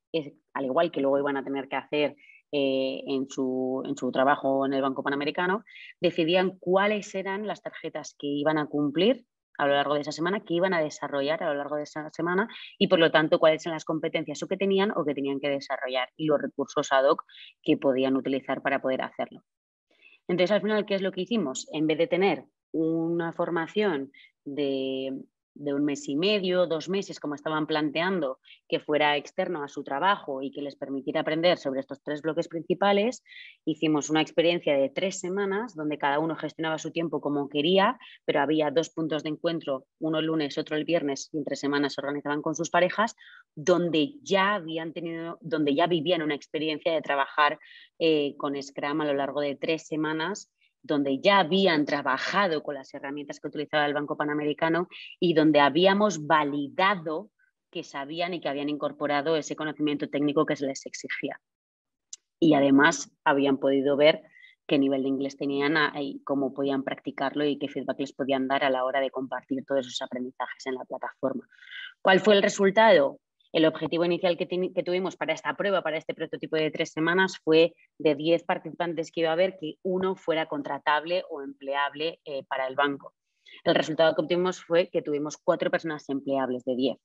al igual que luego iban a tener que hacer en su trabajo en el Banco Panamericano, decidían cuáles eran las tarjetas que iban a cumplir a lo largo de esa semana, qué iban a desarrollar a lo largo de esa semana y, por lo tanto, cuáles eran las competencias o que tenían o que tenían que desarrollar y los recursos ad hoc que podían utilizar para poder hacerlo. Entonces, al final, ¿qué es lo que hicimos? En vez de tener una formación de 1 mes y medio, 2 meses, como estaban planteando, que fuera externo a su trabajo y que les permitiera aprender sobre estos 3 bloques principales, hicimos una experiencia de 3 semanas donde cada uno gestionaba su tiempo como quería, pero había 2 puntos de encuentro, uno el lunes, otro el viernes, y entre semanas se organizaban con sus parejas, donde ya vivían una experiencia de trabajar con Scrum a lo largo de 3 semanas, donde ya habían trabajado con las herramientas que utilizaba el Banco Panamericano y donde habíamos validado que sabían y que habían incorporado ese conocimiento técnico que se les exigía. Y además habían podido ver qué nivel de inglés tenían y cómo podían practicarlo y qué feedback les podían dar a la hora de compartir todos esos aprendizajes en la plataforma. ¿Cuál fue el resultado? El objetivo inicial que tuvimos para esta prueba, para este prototipo de 3 semanas, fue de 10 participantes que iba a haber, que uno fuera contratable o empleable para el banco. El resultado que obtuvimos fue que tuvimos 4 personas empleables de 10.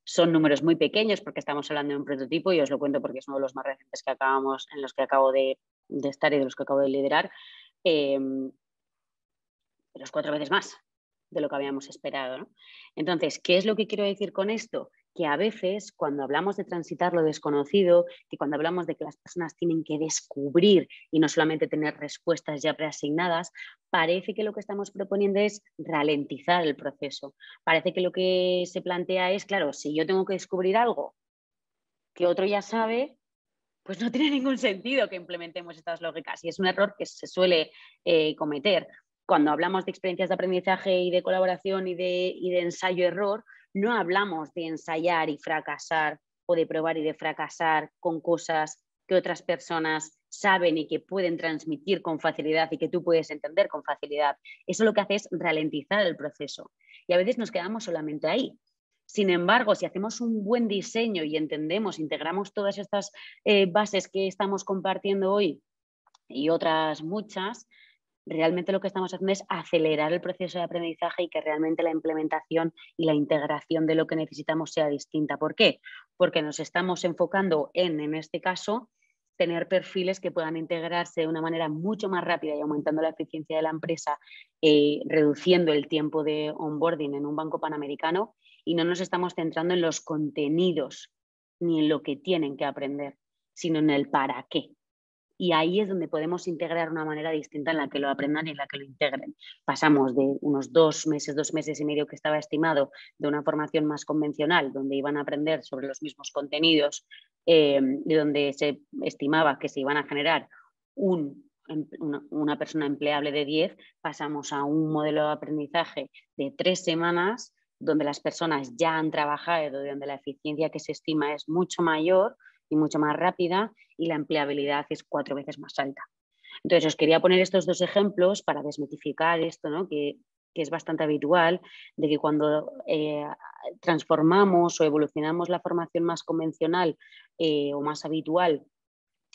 Son números muy pequeños porque estamos hablando de un prototipo y os lo cuento porque es uno de los más recientes en los que acabo de estar y de los que acabo de liderar. Los 4 veces más de lo que habíamos esperado, ¿no? Entonces, ¿qué es lo que quiero decir con esto? Que a veces cuando hablamos de transitar lo desconocido, que cuando hablamos de que las personas tienen que descubrir y no solamente tener respuestas ya preasignadas, parece que lo que estamos proponiendo es ralentizar el proceso. Parece que lo que se plantea es, claro, si yo tengo que descubrir algo que otro ya sabe, pues no tiene ningún sentido que implementemos estas lógicas y es un error que se suele cometer. Cuando hablamos de experiencias de aprendizaje y de colaboración y de ensayo-error, no hablamos de ensayar y fracasar o de probar y de fracasar con cosas que otras personas saben y que pueden transmitir con facilidad y que tú puedes entender con facilidad. Eso lo que hace es ralentizar el proceso y a veces nos quedamos solamente ahí. Sin embargo, si hacemos un buen diseño y entendemos, integramos todas estas bases que estamos compartiendo hoy y otras muchas, realmente lo que estamos haciendo es acelerar el proceso de aprendizaje y que realmente la implementación y la integración de lo que necesitamos sea distinta. ¿Por qué? Porque nos estamos enfocando en este caso, tener perfiles que puedan integrarse de una manera mucho más rápida y aumentando la eficiencia de la empresa, reduciendo el tiempo de onboarding en un banco panamericano y no nos estamos centrando en los contenidos ni en lo que tienen que aprender, sino en el para qué. Y ahí es donde podemos integrar una manera distinta en la que lo aprendan y en la que lo integren. Pasamos de unos 2 meses, 2 meses y medio que estaba estimado de una formación más convencional, donde iban a aprender sobre los mismos contenidos y donde se estimaba que se iban a generar una persona empleable de 10, pasamos a un modelo de aprendizaje de 3 semanas, donde las personas ya han trabajado, donde la eficiencia que se estima es mucho mayor y mucho más rápida y la empleabilidad es 4 veces más alta. Entonces, os quería poner estos 2 ejemplos para desmitificar esto, ¿no? que es bastante habitual, de que cuando transformamos o evolucionamos la formación más convencional o más habitual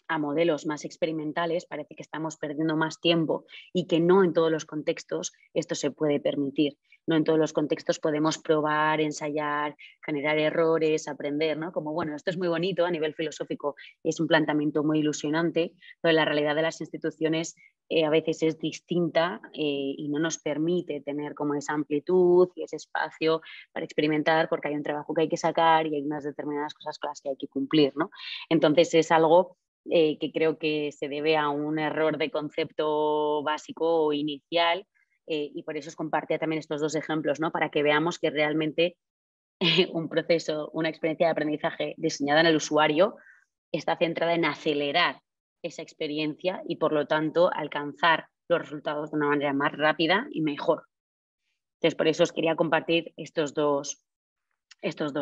a modelos más experimentales, parece que estamos perdiendo más tiempo y que no en todos los contextos esto se puede permitir. No en todos los contextos podemos probar, ensayar, generar errores, aprender, ¿no? Como, bueno, esto es muy bonito a nivel filosófico, es un planteamiento muy ilusionante, pero la realidad de las instituciones a veces es distinta y no nos permite tener como esa amplitud y ese espacio para experimentar porque hay un trabajo que hay que sacar y hay unas determinadas cosas con las que hay que cumplir, ¿no? Entonces es algo que creo que se debe a un error de concepto básico o inicial y por eso os compartía también estos 2 ejemplos, ¿no? Para que veamos que realmente un proceso, una experiencia de aprendizaje diseñada en el usuario está centrada en acelerar esa experiencia y por lo tanto alcanzar los resultados de una manera más rápida y mejor. Entonces, por eso os quería compartir estos dos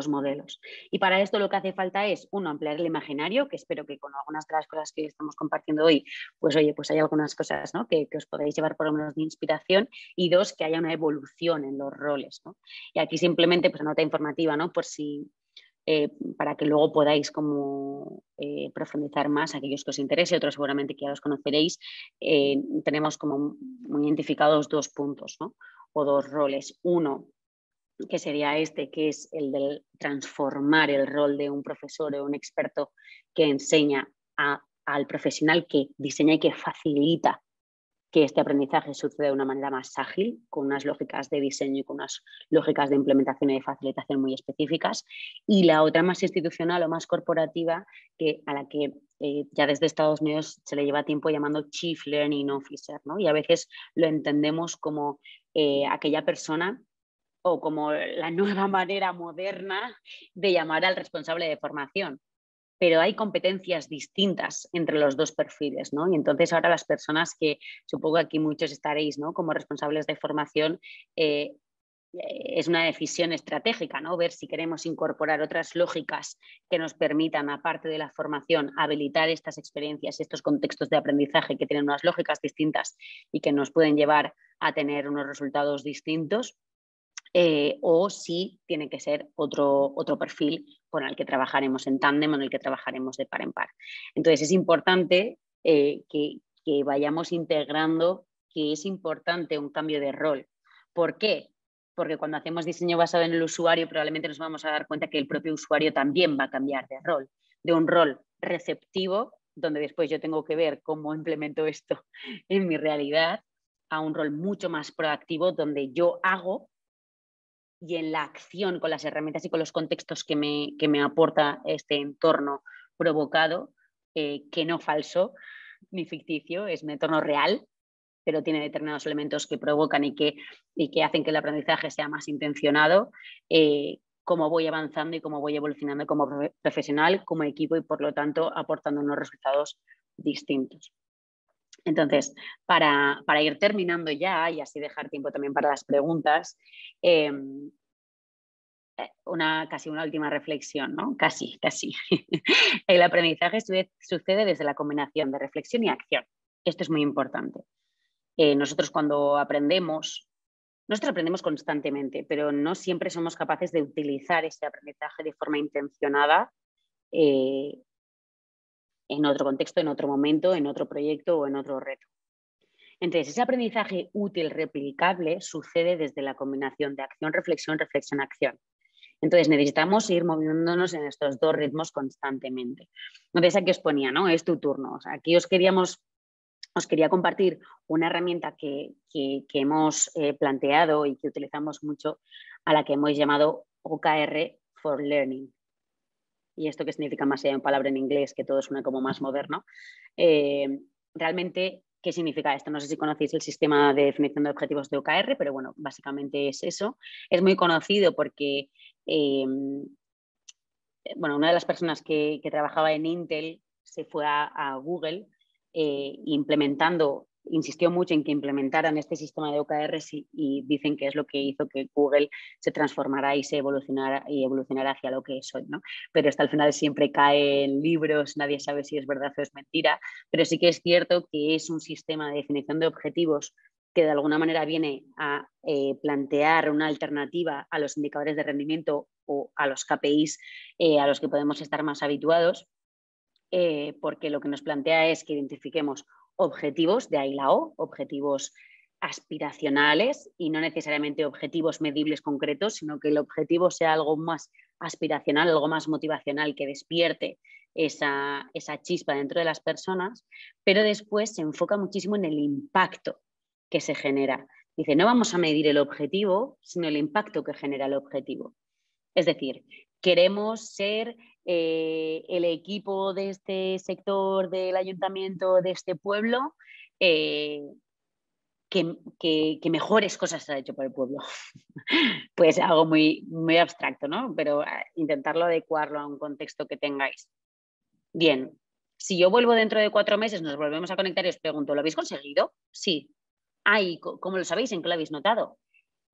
modelos. Y para esto lo que hace falta es, uno, ampliar el imaginario, que espero que con algunas de las cosas que estamos compartiendo hoy, pues oye, pues hay algunas cosas, ¿no? que os podáis llevar por lo menos de inspiración, y 2, que haya una evolución en los roles, ¿no? Y aquí simplemente, pues nota informativa, ¿no? Por si, para que luego podáis como profundizar más, aquellos que os interese, otros seguramente que ya los conoceréis, tenemos como muy identificados 2 puntos, ¿no? o dos roles. Uno, que sería este, que es el de transformar el rol de un profesor o un experto que enseña al profesional que diseña y que facilita que este aprendizaje suceda de una manera más ágil, con unas lógicas de diseño y con unas lógicas de implementación y de facilitación muy específicas. Y la otra más institucional o más corporativa, a la que ya desde Estados Unidos se le lleva tiempo llamando Chief Learning Officer, ¿no? Y a veces lo entendemos como aquella persona o como la nueva manera moderna de llamar al responsable de formación. Pero hay competencias distintas entre los dos perfiles, ¿no? Y entonces ahora las personas que, supongo que aquí muchos estaréis, ¿no?, como responsables de formación, es una decisión estratégica, ¿no? Ver si queremos incorporar otras lógicas que nos permitan, aparte de la formación, habilitar estas experiencias, estos contextos de aprendizaje que tienen unas lógicas distintas y que nos pueden llevar a tener unos resultados distintos. O si tiene que ser otro perfil con el que trabajaremos en tándem o en el que trabajaremos de par en par. Entonces es importante que vayamos integrando que es importante un cambio de rol. ¿Por qué? Porque cuando hacemos diseño basado en el usuario probablemente nos vamos a dar cuenta que el propio usuario también va a cambiar de rol, de un rol receptivo, donde después yo tengo que ver cómo implemento esto en mi realidad, a un rol mucho más proactivo, donde yo hago y en la acción con las herramientas y con los contextos que me aporta este entorno provocado, que no falso ni ficticio, es un entorno real, pero tiene determinados elementos que provocan y que hacen que el aprendizaje sea más intencionado, cómo voy avanzando y cómo voy evolucionando como profesional, como equipo y por lo tanto aportando unos resultados distintos. Entonces, para ir terminando ya y así dejar tiempo también para las preguntas, casi una última reflexión, ¿no? Casi. El aprendizaje sucede desde la combinación de reflexión y acción. Esto es muy importante. Nosotros aprendemos constantemente, pero no siempre somos capaces de utilizar ese aprendizaje de forma intencionada en otro contexto, en otro momento, en otro proyecto o en otro reto. Entonces, ese aprendizaje útil, replicable, sucede desde la combinación de acción, reflexión, acción. Entonces, necesitamos ir moviéndonos en estos dos ritmos constantemente. Entonces, aquí os ponía, ¿no? Es tu turno. O sea, aquí os quería compartir una herramienta que hemos planteado y que utilizamos mucho, a la que hemos llamado OKR for Learning. Y esto que significa más allá en palabra en inglés, que todo suena como más moderno. Realmente, ¿qué significa esto? No sé si conocéis el sistema de definición de objetivos de OKR, pero bueno, básicamente es eso. Es muy conocido porque una de las personas que trabajaba en Intel se fue a Google insistió mucho en que implementaran este sistema de OKRs y dicen que es lo que hizo que Google se transformara y se evolucionara hacia lo que es hoy, ¿no? Pero hasta el final siempre cae en libros, nadie sabe si es verdad o es mentira, pero sí que es cierto que es un sistema de definición de objetivos que de alguna manera viene a plantear una alternativa a los indicadores de rendimiento o a los KPIs a los que podemos estar más habituados, porque lo que nos plantea es que identifiquemos objetivos, de ahí la O, objetivos aspiracionales y no necesariamente objetivos medibles concretos, sino que el objetivo sea algo más aspiracional, algo más motivacional, que despierte esa chispa dentro de las personas, pero después se enfoca muchísimo en el impacto que se genera. Dice, no vamos a medir el objetivo, sino el impacto que genera el objetivo. Es decir, queremos ser el equipo de este sector del ayuntamiento de este pueblo que mejores cosas ha hecho por el pueblo. Pues algo muy, muy abstracto, ¿no? Pero intentarlo adecuarlo a un contexto que tengáis. Bien, si yo vuelvo dentro de 4 meses, nos volvemos a conectar y os pregunto, ¿lo habéis conseguido? Sí. ¿Y cómo lo sabéis? ¿En qué lo habéis notado?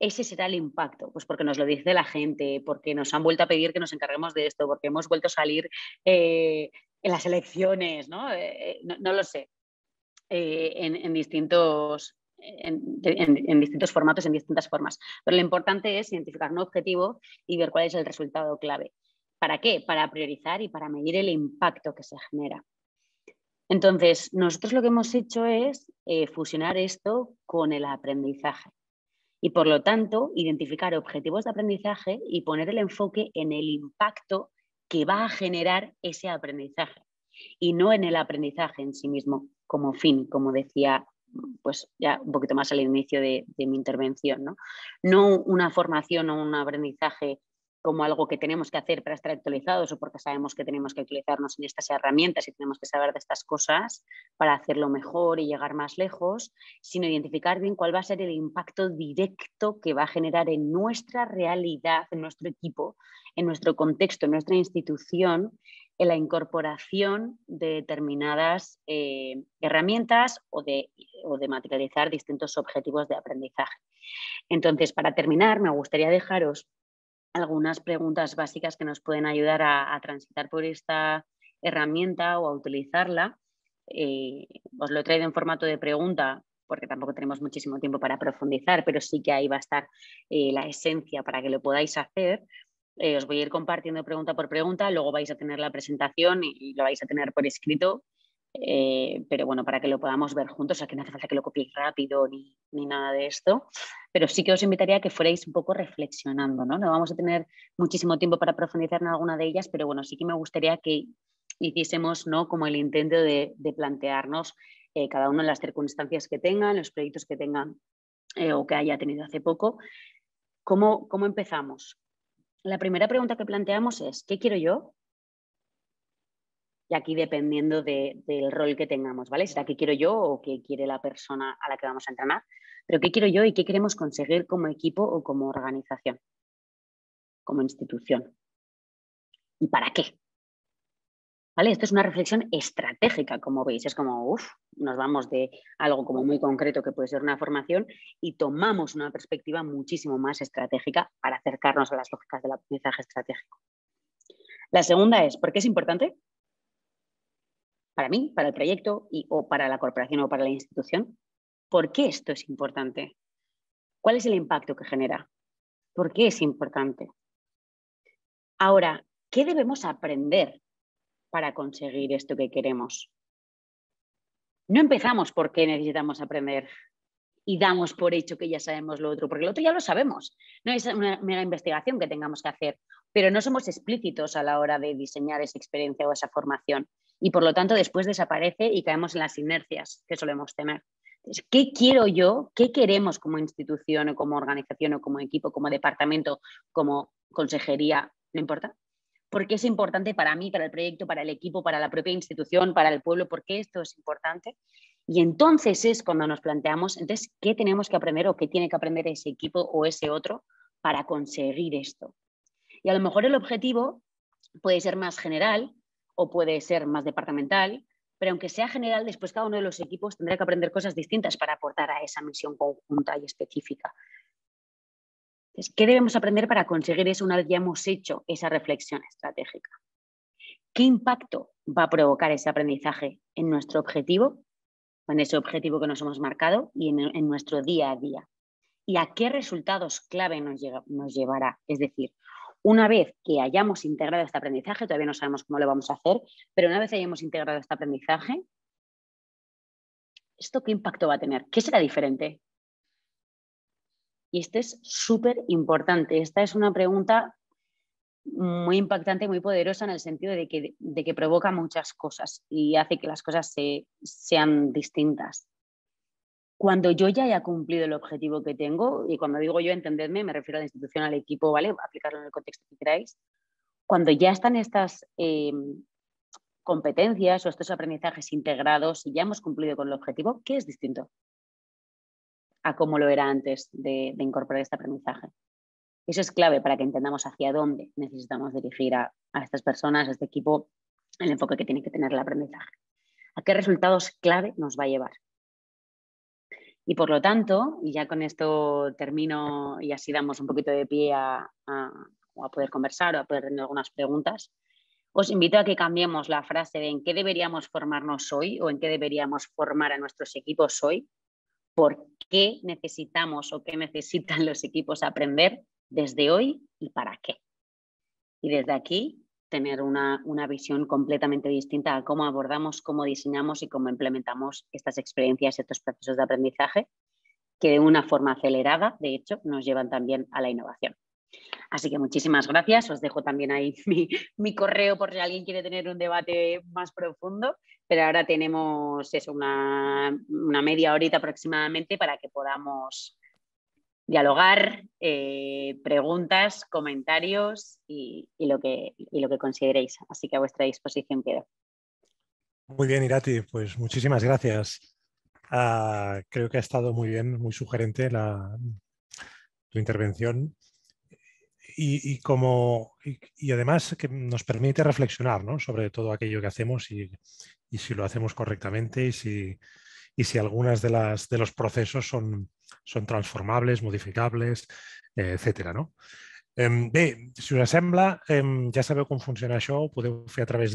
Ese será el impacto, pues porque nos lo dice la gente, porque nos han vuelto a pedir que nos encarguemos de esto, porque hemos vuelto a salir en las elecciones, ¿no? No lo sé, en distintos formatos, en distintas formas. Pero lo importante es identificar un objetivo y ver cuál es el resultado clave. ¿Para qué? Para priorizar y para medir el impacto que se genera. Entonces, nosotros lo que hemos hecho es fusionar esto con el aprendizaje. Y por lo tanto, identificar objetivos de aprendizaje y poner el enfoque en el impacto que va a generar ese aprendizaje y no en el aprendizaje en sí mismo como fin, como decía pues ya un poquito más al inicio de mi intervención, ¿no? No una formación o un aprendizaje como algo que tenemos que hacer para estar actualizados o porque sabemos que tenemos que actualizarnos en estas herramientas y tenemos que saber de estas cosas para hacerlo mejor y llegar más lejos, sino identificar bien cuál va a ser el impacto directo que va a generar en nuestra realidad, en nuestro equipo, en nuestro contexto, en nuestra institución, en la incorporación de determinadas herramientas o de materializar distintos objetivos de aprendizaje. Entonces, para terminar, me gustaría dejaros algunas preguntas básicas que nos pueden ayudar a transitar por esta herramienta o a utilizarla. Os lo he traído en formato de pregunta porque tampoco tenemos muchísimo tiempo para profundizar, pero sí que ahí va a estar la esencia para que lo podáis hacer. Os voy a ir compartiendo pregunta por pregunta, luego vais a tener la presentación y lo vais a tener por escrito, pero bueno, para que lo podamos ver juntos, o sea que no hace falta que lo copiéis rápido ni nada de esto, pero sí que os invitaría a que fuerais un poco reflexionando, ¿no? No vamos a tener muchísimo tiempo para profundizar en alguna de ellas, pero bueno, sí que me gustaría que hiciésemos, ¿no?, como el intento de plantearnos cada uno en las circunstancias que tengan, los proyectos que tengan o que haya tenido hace poco. ¿Cómo empezamos? La primera pregunta que planteamos es, ¿qué quiero yo? Y aquí dependiendo del rol que tengamos, ¿vale? ¿Será qué quiero yo o qué quiere la persona a la que vamos a entrenar? Pero ¿qué quiero yo y qué queremos conseguir como equipo o como organización, como institución? ¿Y para qué? ¿Vale? Esto es una reflexión estratégica, como veis. Es como, nos vamos de algo como muy concreto que puede ser una formación y tomamos una perspectiva muchísimo más estratégica para acercarnos a las lógicas del aprendizaje estratégico. La segunda es, ¿por qué es importante? Para mí, para el proyecto o para la corporación o para la institución. ¿Por qué esto es importante? ¿Cuál es el impacto que genera? ¿Por qué es importante? Ahora, ¿qué debemos aprender para conseguir esto que queremos? No empezamos por qué necesitamos aprender y damos por hecho que ya sabemos lo otro, porque lo otro ya lo sabemos. No es una mera investigación que tengamos que hacer, pero no somos explícitos a la hora de diseñar esa experiencia o esa formación. Y por lo tanto después desaparece y caemos en las inercias que solemos tener. Entonces, ¿qué quiero yo? ¿Qué queremos como institución o como organización o como equipo, como departamento, como consejería? No importa. ¿Por qué es importante para mí, para el proyecto, para el equipo, para la propia institución, para el pueblo? ¿Por qué esto es importante? Y entonces es cuando nos planteamos, entonces, ¿qué tenemos que aprender o qué tiene que aprender ese equipo o ese otro para conseguir esto? Y a lo mejor el objetivo puede ser más general o puede ser más departamental, pero aunque sea general, después cada uno de los equipos tendrá que aprender cosas distintas para aportar a esa misión conjunta y específica. Entonces, ¿qué debemos aprender para conseguir eso una vez ya hemos hecho esa reflexión estratégica? ¿Qué impacto va a provocar ese aprendizaje en nuestro objetivo, en ese objetivo que nos hemos marcado y en nuestro día a día? ¿Y a qué resultados clave nos llevará? Es decir, una vez que hayamos integrado este aprendizaje, todavía no sabemos cómo lo vamos a hacer, pero una vez hayamos integrado este aprendizaje, ¿esto qué impacto va a tener? ¿Qué será diferente? Y esto es súper importante. Esta es una pregunta muy impactante, muy poderosa en el sentido de que provoca muchas cosas y hace que las cosas sean distintas. Cuando yo ya haya cumplido el objetivo que tengo, y cuando digo yo, entendedme, me refiero a la institución, al equipo, ¿vale? Aplicarlo en el contexto que queráis. Cuando ya están estas competencias o estos aprendizajes integrados y ya hemos cumplido con el objetivo, ¿qué es distinto a cómo lo era antes de incorporar este aprendizaje? Eso es clave para que entendamos hacia dónde necesitamos dirigir a estas personas, a este equipo, el enfoque que tiene que tener el aprendizaje. ¿A qué resultados clave nos va a llevar? Y por lo tanto, y ya con esto termino y así damos un poquito de pie a poder conversar o a poder tener algunas preguntas, os invito a que cambiemos la frase de en qué deberíamos formarnos hoy o en qué deberíamos formar a nuestros equipos hoy, por qué necesitamos o qué necesitan los equipos aprender desde hoy y para qué. Y desde aquí tener una visión completamente distinta a cómo abordamos, cómo diseñamos y cómo implementamos estas experiencias y estos procesos de aprendizaje que de una forma acelerada, de hecho, nos llevan también a la innovación. Así que muchísimas gracias. Os dejo también ahí mi correo por si alguien quiere tener un debate más profundo, pero ahora tenemos eso, una media horita aproximadamente para que podamos dialogar, preguntas, comentarios y lo que consideréis. Así que a vuestra disposición quedo. Muy bien, Irati, pues muchísimas gracias. Creo que ha estado muy bien, muy sugerente tu intervención y además que nos permite reflexionar, ¿no?, sobre todo aquello que hacemos y si lo hacemos correctamente y si algunas de los procesos son transformables, modificables, etcètera, no? Bé, si us sembla, ja sabeu com funciona això, ho podeu fer a través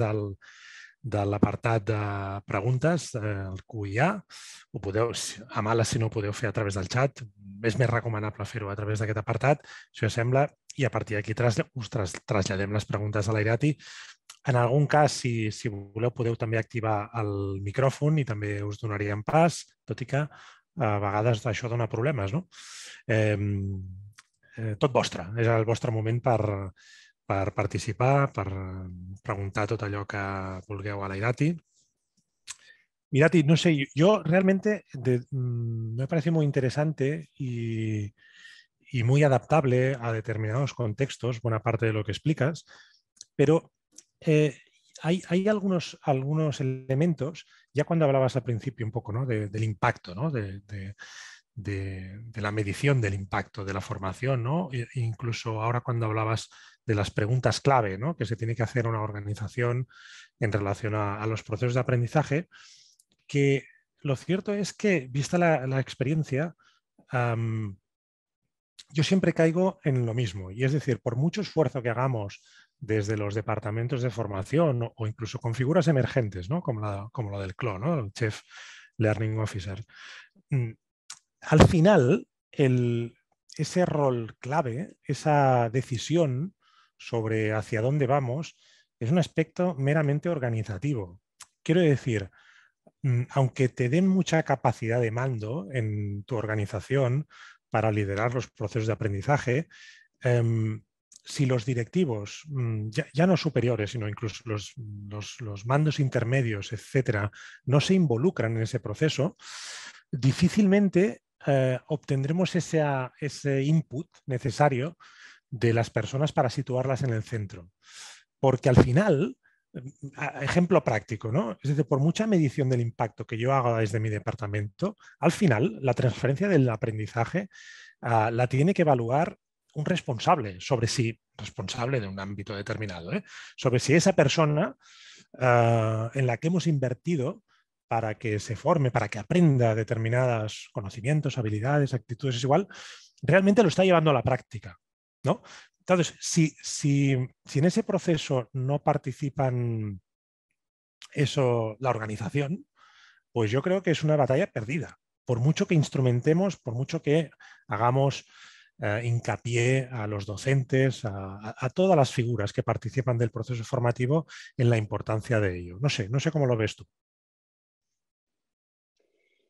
de l'apartat de preguntes, el QIA, ho podeu, a males si no ho podeu fer a través del xat, és més recomanable fer-ho a través d'aquest apartat, si us sembla, i a partir d'aquí us traslladem les preguntes a l'Irati. En algun cas, si voleu, podeu també activar el micròfon i també us donaríem pas, tot i que a vegades això dona problemes, no? Tot vostre, és el vostre moment per participar, per preguntar tot allò que vulgueu a la Irati. Irati, no sé, yo realmente me parece muy interesante y muy adaptable a determinados contextos, buena parte de lo que explicas, pero hay algunos elementos, ya cuando hablabas al principio un poco, ¿no?, del impacto, ¿no?, de la medición del impacto de la formación, ¿no? Incluso ahora cuando hablabas de las preguntas clave, ¿no?, que se tiene que hacer una organización en relación a los procesos de aprendizaje, que lo cierto es que, vista la experiencia, yo siempre caigo en lo mismo. Y es decir, por mucho esfuerzo que hagamos desde los departamentos de formación o incluso con figuras emergentes, ¿no?, como lo del CLO, ¿no?, el Chief Learning Officer, al final ese rol clave, esa decisión sobre hacia dónde vamos, es un aspecto meramente organizativo. Quiero decir, aunque te den mucha capacidad de mando en tu organización para liderar los procesos de aprendizaje, si los directivos, ya no superiores, sino incluso los mandos intermedios, etcétera, no se involucran en ese proceso, difícilmente obtendremos ese input necesario de las personas para situarlas en el centro. Porque al final, ejemplo práctico, ¿no?, es decir, por mucha medición del impacto que yo haga desde mi departamento, al final la transferencia del aprendizaje la tiene que evaluar un responsable responsable de un ámbito determinado, sobre si esa persona en la que hemos invertido para que se forme, para que aprenda determinados conocimientos, habilidades, actitudes, es igual, realmente lo está llevando a la práctica, ¿no? Entonces, si en ese proceso no participan la organización, pues yo creo que es una batalla perdida. Por mucho que instrumentemos, por mucho que hagamos hincapié a los docentes, a todas las figuras que participan del proceso formativo en la importancia de ello. No sé cómo lo ves tú.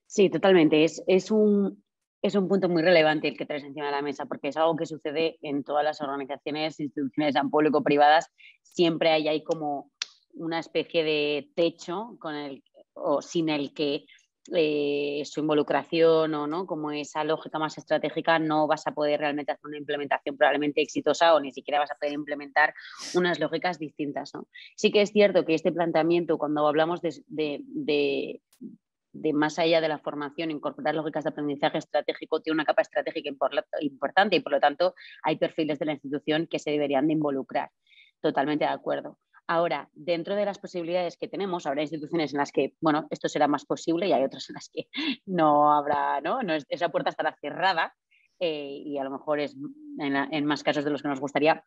Sí, totalmente. Es un punto muy relevante el que traes encima de la mesa, porque es algo que sucede en todas las organizaciones, instituciones, sean público-privadas. Siempre hay ahí como una especie de techo sin el que su involucración o no, como esa lógica más estratégica, no vas a poder realmente hacer una implementación probablemente exitosa o ni siquiera vas a poder implementar unas lógicas distintas, ¿no? Sí que es cierto que este planteamiento, cuando hablamos de más allá de la formación, incorporar lógicas de aprendizaje estratégico, tiene una capa estratégica importante y por lo tanto hay perfiles de la institución que se deberían de involucrar. Totalmente de acuerdo. Ahora, dentro de las posibilidades que tenemos, habrá instituciones en las que, bueno, esto será más posible y hay otras en las que no habrá, ¿no? Esa puerta estará cerrada y a lo mejor en más casos de los que nos gustaría.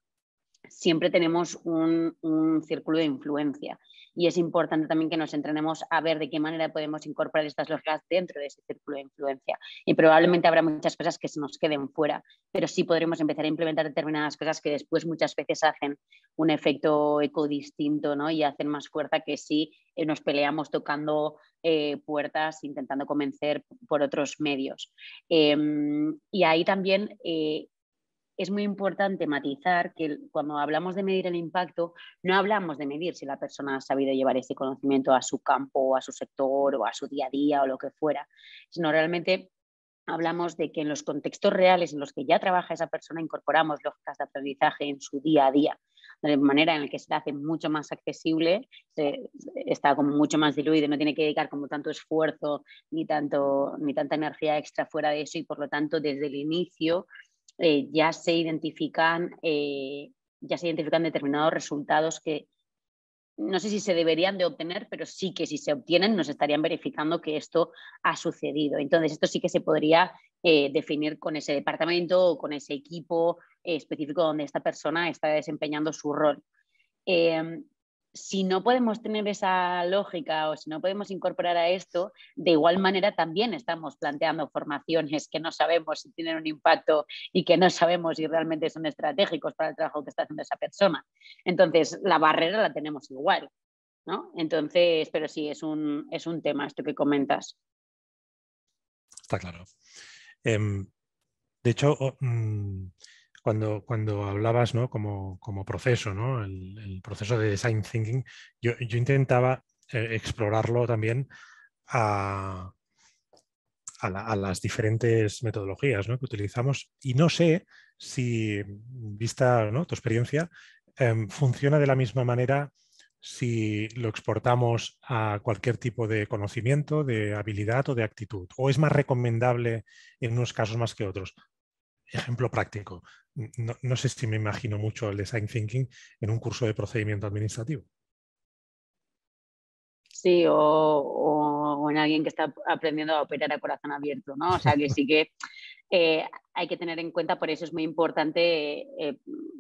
Siempre tenemos un círculo de influencia y es importante también que nos entrenemos a ver de qué manera podemos incorporar estas lógicas dentro de ese círculo de influencia. Y probablemente habrá muchas cosas que se nos queden fuera, pero sí podremos empezar a implementar determinadas cosas que después muchas veces hacen un efecto eco distinto, ¿no? Y hacen más fuerza que si nos peleamos tocando puertas, intentando convencer por otros medios. Y ahí también es muy importante matizar que cuando hablamos de medir el impacto, no hablamos de medir si la persona ha sabido llevar ese conocimiento a su campo, a su sector o a su día a día o lo que fuera, sino realmente hablamos de que en los contextos reales en los que ya trabaja esa persona incorporamos lógicas de aprendizaje en su día a día, de manera en la que se le hace mucho más accesible, está como mucho más diluido, no tiene que dedicar como tanto esfuerzo ni tanta energía extra fuera de eso y por lo tanto desde el inicio ya se identifican determinados resultados que no sé si se deberían de obtener, pero sí que si se obtienen nos estarían verificando que esto ha sucedido. Entonces, esto sí que se podría definir con ese departamento o con ese equipo específico donde esta persona está desempeñando su rol. Si no podemos tener esa lógica o si no podemos incorporar a esto, de igual manera también estamos planteando formaciones que no sabemos si tienen un impacto y que no sabemos si realmente son estratégicos para el trabajo que está haciendo esa persona. Entonces, la barrera la tenemos igual, ¿no? Entonces, pero sí, es un tema esto que comentas. Está claro. De hecho, cuando hablabas, ¿no? como proceso, ¿no? El proceso de design thinking, yo intentaba explorarlo también a las diferentes metodologías, ¿no? que utilizamos y no sé si, vista, ¿no? tu experiencia, funciona de la misma manera si lo exportamos a cualquier tipo de conocimiento, de habilidad o de actitud, o es más recomendable en unos casos más que otros. Ejemplo práctico. No sé si me imagino mucho el design thinking en un curso de procedimiento administrativo. Sí, o en alguien que está aprendiendo a operar a corazón abierto, ¿no? O sea, que sí que hay que tener en cuenta, por eso es muy importante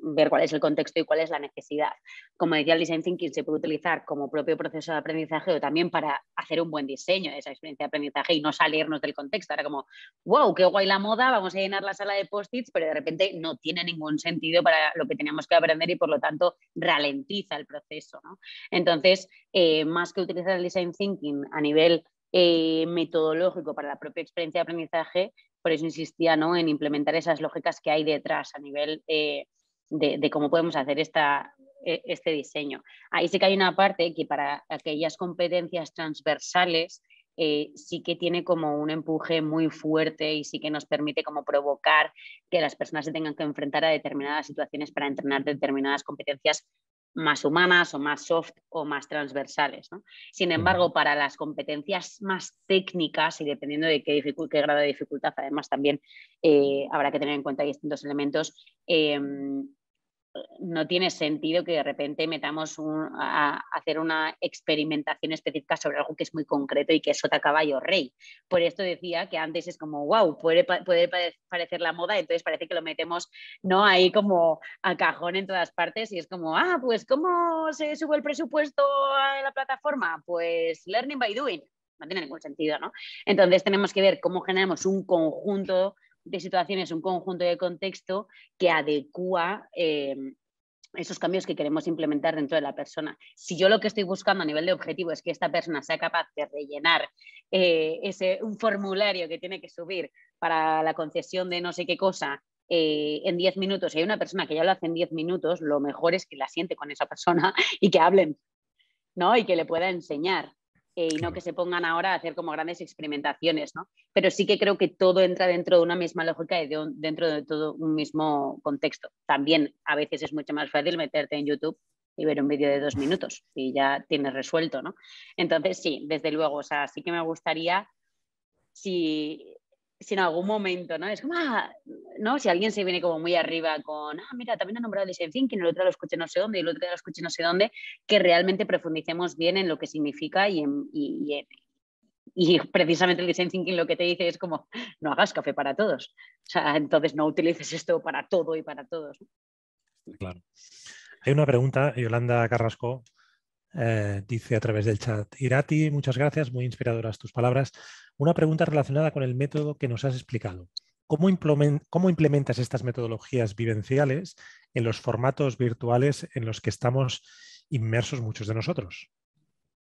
ver cuál es el contexto y cuál es la necesidad. Como decía, el design thinking se puede utilizar como propio proceso de aprendizaje o también para hacer un buen diseño de esa experiencia de aprendizaje y no salirnos del contexto. Ahora como, wow, qué guay la moda, vamos a llenar la sala de post-its, pero de repente no tiene ningún sentido para lo que teníamos que aprender y por lo tanto ralentiza el proceso, ¿no? Entonces, más que utilizar el design thinking a nivel metodológico para la propia experiencia de aprendizaje, por eso insistía, ¿no? en implementar esas lógicas que hay detrás a nivel de cómo podemos hacer este diseño. Ahí sí que hay una parte que para aquellas competencias transversales sí que tiene como un empuje muy fuerte y sí que nos permite como provocar que las personas se tengan que enfrentar a determinadas situaciones para entrenar determinadas competencias más humanas o más soft o más transversales, ¿no? Sin embargo, para las competencias más técnicas y dependiendo de qué grado de dificultad, además también habrá que tener en cuenta distintos elementos, no tiene sentido que de repente metamos a hacer una experimentación específica sobre algo que es muy concreto y que es sota caballo rey. Por esto decía que antes es como, wow, puede parecer la moda, entonces parece que lo metemos, ¿no? ahí como a cajón en todas partes y es como, pues ¿cómo se sube el presupuesto a la plataforma? Pues learning by doing. No tiene ningún sentido, ¿no? Entonces tenemos que ver cómo generamos un conjunto de situaciones, un conjunto de contexto que adecua esos cambios que queremos implementar dentro de la persona. Si yo lo que estoy buscando a nivel de objetivo es que esta persona sea capaz de rellenar un formulario que tiene que subir para la concesión de no sé qué cosa en 10 minutos y hay una persona que ya lo hace en 10 minutos, lo mejor es que la siente con esa persona y que hablen, ¿no? Y que le pueda enseñar. Y no que se pongan ahora a hacer como grandes experimentaciones, ¿no? Pero sí que creo que todo entra dentro de una misma lógica y dentro de todo un mismo contexto. También a veces es mucho más fácil meterte en YouTube y ver un vídeo de 2 minutos y ya tienes resuelto, ¿no? Entonces sí, desde luego, o sea, sí que me gustaría si en algún momento, ¿no? Es como, ¿no? Si alguien se viene como muy arriba con, mira, también ha nombrado design thinking, el otro lo escuché no sé dónde y el otro lo escuché no sé dónde, que realmente profundicemos bien en lo que significa y precisamente el design thinking lo que te dice es como, no hagas café para todos. O sea, entonces no utilices esto para todo y para todos. Claro. Hay una pregunta, Yolanda Carrasco dice a través del chat: Irati, muchas gracias, muy inspiradoras tus palabras. Una pregunta relacionada con el método que nos has explicado. ¿Cómo implementas estas metodologías vivenciales en los formatos virtuales en los que estamos inmersos muchos de nosotros?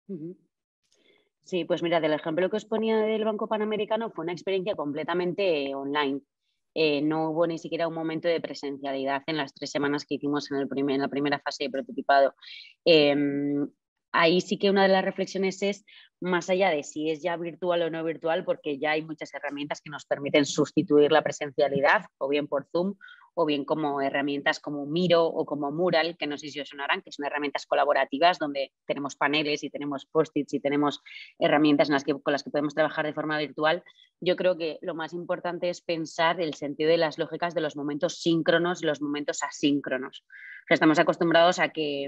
Ujú. Sí, pues mira, del ejemplo que os ponía del Banco Panamericano fue una experiencia completamente online. No hubo ni siquiera un momento de presencialidad en las 3 semanas que hicimos en la primera fase de prototipado. Ahí sí que una de las reflexiones es, más allá de si es ya virtual o no virtual, porque ya hay muchas herramientas que nos permiten sustituir la presencialidad, o bien por Zoom, o bien como herramientas como Miro o como Mural, que no sé si os sonarán, que son herramientas colaborativas donde tenemos paneles y tenemos post-its y tenemos herramientas con las que podemos trabajar de forma virtual. Yo creo que lo más importante es pensar el sentido de las lógicas de los momentos síncronos y los momentos asíncronos. O sea, estamos acostumbrados a que,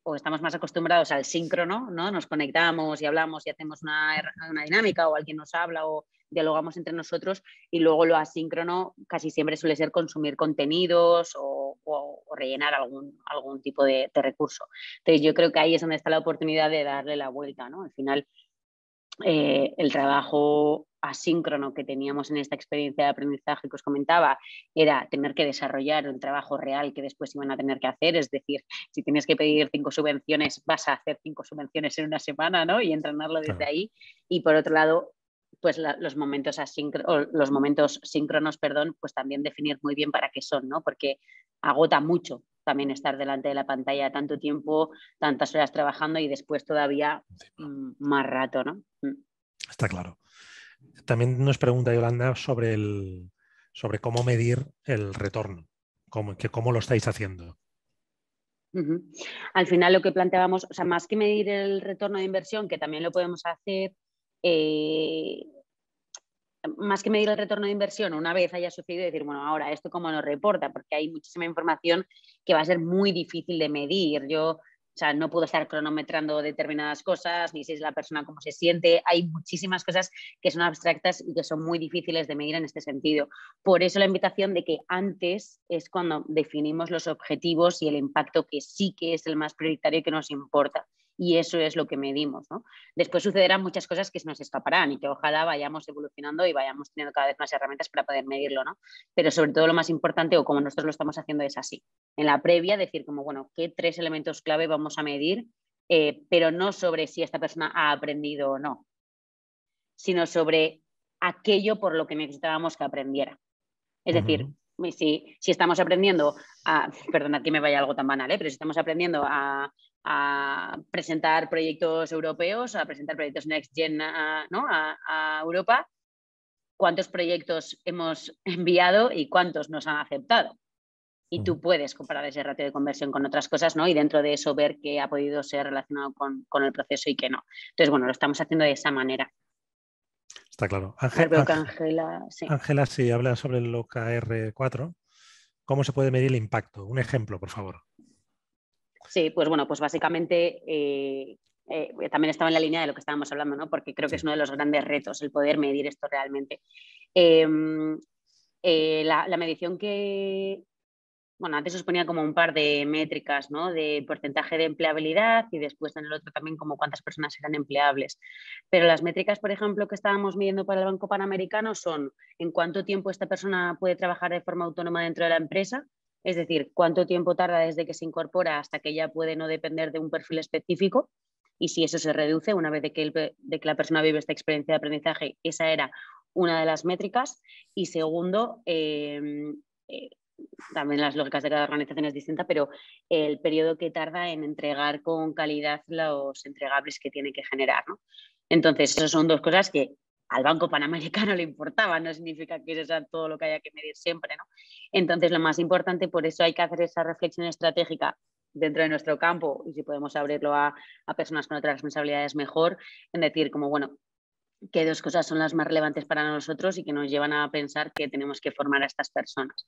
o estamos más acostumbrados al síncrono, ¿no? Nos conectamos y hablamos y hacemos una dinámica, o alguien nos habla o dialogamos entre nosotros, y luego lo asíncrono casi siempre suele ser consumir contenidos o rellenar algún tipo de recurso. Entonces yo creo que ahí es donde está la oportunidad de darle la vuelta, ¿no? Al final el trabajo asíncrono que teníamos en esta experiencia de aprendizaje que os comentaba era tener que desarrollar un trabajo real que después iban a tener que hacer, es decir, si tienes que pedir 5 subvenciones, vas a hacer 5 subvenciones en una semana, ¿no? Y entrenarlo desde ahí. Y por otro lado, pues los momentos síncronos, perdón, pues también definir muy bien para qué son, ¿no? Porque agota mucho también estar delante de la pantalla tanto tiempo, tantas horas trabajando y después todavía más rato, ¿no? Está claro. También nos pregunta Yolanda sobre cómo medir el retorno, cómo lo estáis haciendo. Uh-huh. Al final lo que planteábamos, o sea, más que medir el retorno de inversión, que también lo podemos hacer, más que medir el retorno de inversión una vez haya sucedido, decir, bueno, ahora esto cómo nos reporta, porque hay muchísima información que va a ser muy difícil de medir. O sea, no puedo estar cronometrando determinadas cosas, ni si es la persona cómo se siente. Hay muchísimas cosas que son abstractas y que son muy difíciles de medir en este sentido. Por eso la invitación de que antes es cuando definimos los objetivos y el impacto que sí que es el más prioritario y que nos importa. Y eso es lo que medimos, ¿no? Después sucederán muchas cosas que se nos escaparán y que ojalá vayamos evolucionando y vayamos teniendo cada vez más herramientas para poder medirlo, ¿no? Pero sobre todo lo más importante, o como nosotros lo estamos haciendo, es así. En la previa, decir como, bueno, ¿qué 3 elementos clave vamos a medir? Pero no sobre si esta persona ha aprendido o no, sino sobre aquello por lo que necesitábamos que aprendiera. Es decir, si estamos aprendiendo perdonad que me vaya algo tan banal, pero si estamos aprendiendo a presentar proyectos europeos, a presentar proyectos Next Gen, ¿no? a Europa, ¿cuántos proyectos hemos enviado y cuántos nos han aceptado? Y tú puedes comparar ese ratio de conversión con otras cosas, ¿no? Y dentro de eso ver qué ha podido ser relacionado con el proceso y qué no. Entonces, bueno, lo estamos haciendo de esa manera. Está claro. Veo que Ángela, sí. Ángela, sí, habla sobre el OKR4. ¿Cómo se puede medir el impacto? Un ejemplo, por favor. Sí, pues bueno, pues básicamente también estaba en la línea de lo que estábamos hablando, ¿no? Porque creo que es uno de los grandes retos el poder medir esto realmente. La medición que, bueno, antes os ponía como un par de métricas, ¿no? De porcentaje de empleabilidad y después en el otro también como cuántas personas eran empleables. Pero las métricas, por ejemplo, que estábamos midiendo para el Banco Panamericano son en cuánto tiempo esta persona puede trabajar de forma autónoma dentro de la empresa, es decir, cuánto tiempo tarda desde que se incorpora hasta que ya puede no depender de un perfil específico, y si eso se reduce una vez de que la persona vive esta experiencia de aprendizaje. Esa era una de las métricas. Y segundo, también las lógicas de cada organización es distinta, pero el periodo que tarda en entregar con calidad los entregables que tiene que generar, ¿no? Entonces, esas son 2 cosas que al Banco Panamericano le importaban, no significa que eso sea todo lo que haya que medir siempre, ¿no? Entonces, lo más importante, por eso hay que hacer esa reflexión estratégica dentro de nuestro campo, y si podemos abrirlo a personas con otras responsabilidades mejor, en decir como, bueno, qué 2 cosas son las más relevantes para nosotros y que nos llevan a pensar que tenemos que formar a estas personas.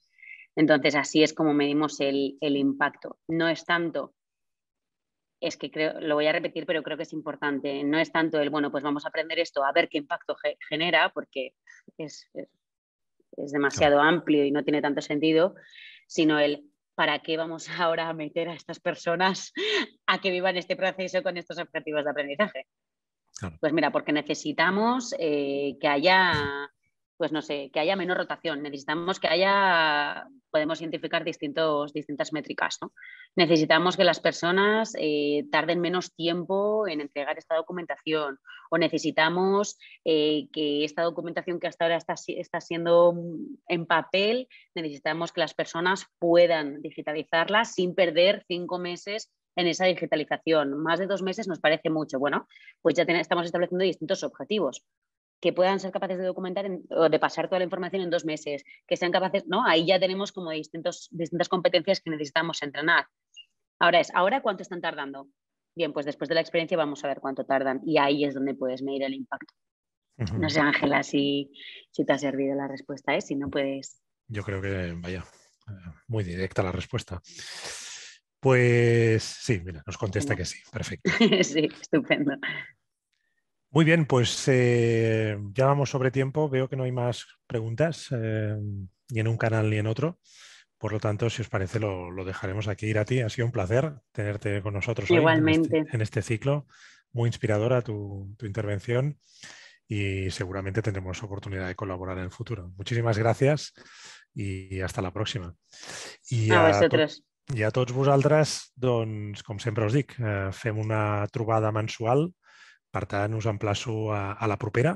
Entonces, así es como medimos el impacto. No es tanto, es que creo, lo voy a repetir, pero creo que es importante, no es tanto el, bueno, pues vamos a aprender esto, a ver qué impacto genera, porque es demasiado amplio y no tiene tanto sentido, sino el para qué vamos ahora a meter a estas personas a que vivan este proceso con estos objetivos de aprendizaje. Claro. Pues mira, porque necesitamos que haya pues no sé, que haya menos rotación. Necesitamos podemos identificar distintas métricas, ¿no? Necesitamos que las personas tarden menos tiempo en entregar esta documentación, o necesitamos que esta documentación que hasta ahora está siendo en papel, necesitamos que las personas puedan digitalizarla sin perder 5 meses en esa digitalización. Más de 2 meses nos parece mucho. Bueno, pues ya estamos estableciendo distintos objetivos. Que puedan ser capaces de documentar o de pasar toda la información en 2 meses, que sean capaces, ¿no? Ahí ya tenemos como distintas competencias que necesitamos entrenar. ¿Ahora cuánto están tardando? Bien, pues después de la experiencia vamos a ver cuánto tardan y ahí es donde puedes medir el impacto. No sé, Ángela, si te ha servido la respuesta, ¿eh? Si no puedes... Yo creo que, vaya, muy directa la respuesta. Pues sí, mira, nos contesta que sí, perfecto. Sí, estupendo. Muy bien, pues ya vamos sobre tiempo. Veo que no hay más preguntas, ni en un canal ni en otro. Por lo tanto, si os parece, lo dejaremos aquí. Irati, ha sido un placer tenerte con nosotros hoy Igualmente. en este ciclo. Muy inspiradora tu intervención y seguramente tendremos oportunidad de colaborar en el futuro. Muchísimas gracias y hasta la próxima. A vosotros. I a tots vosaltres, doncs, com sempre us dic, fem una trobada mensual. Per tant, us emplaço a la propera.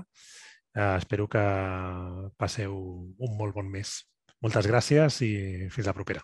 Espero que passeu un molt bon mes. Moltes gràcies i fins la propera.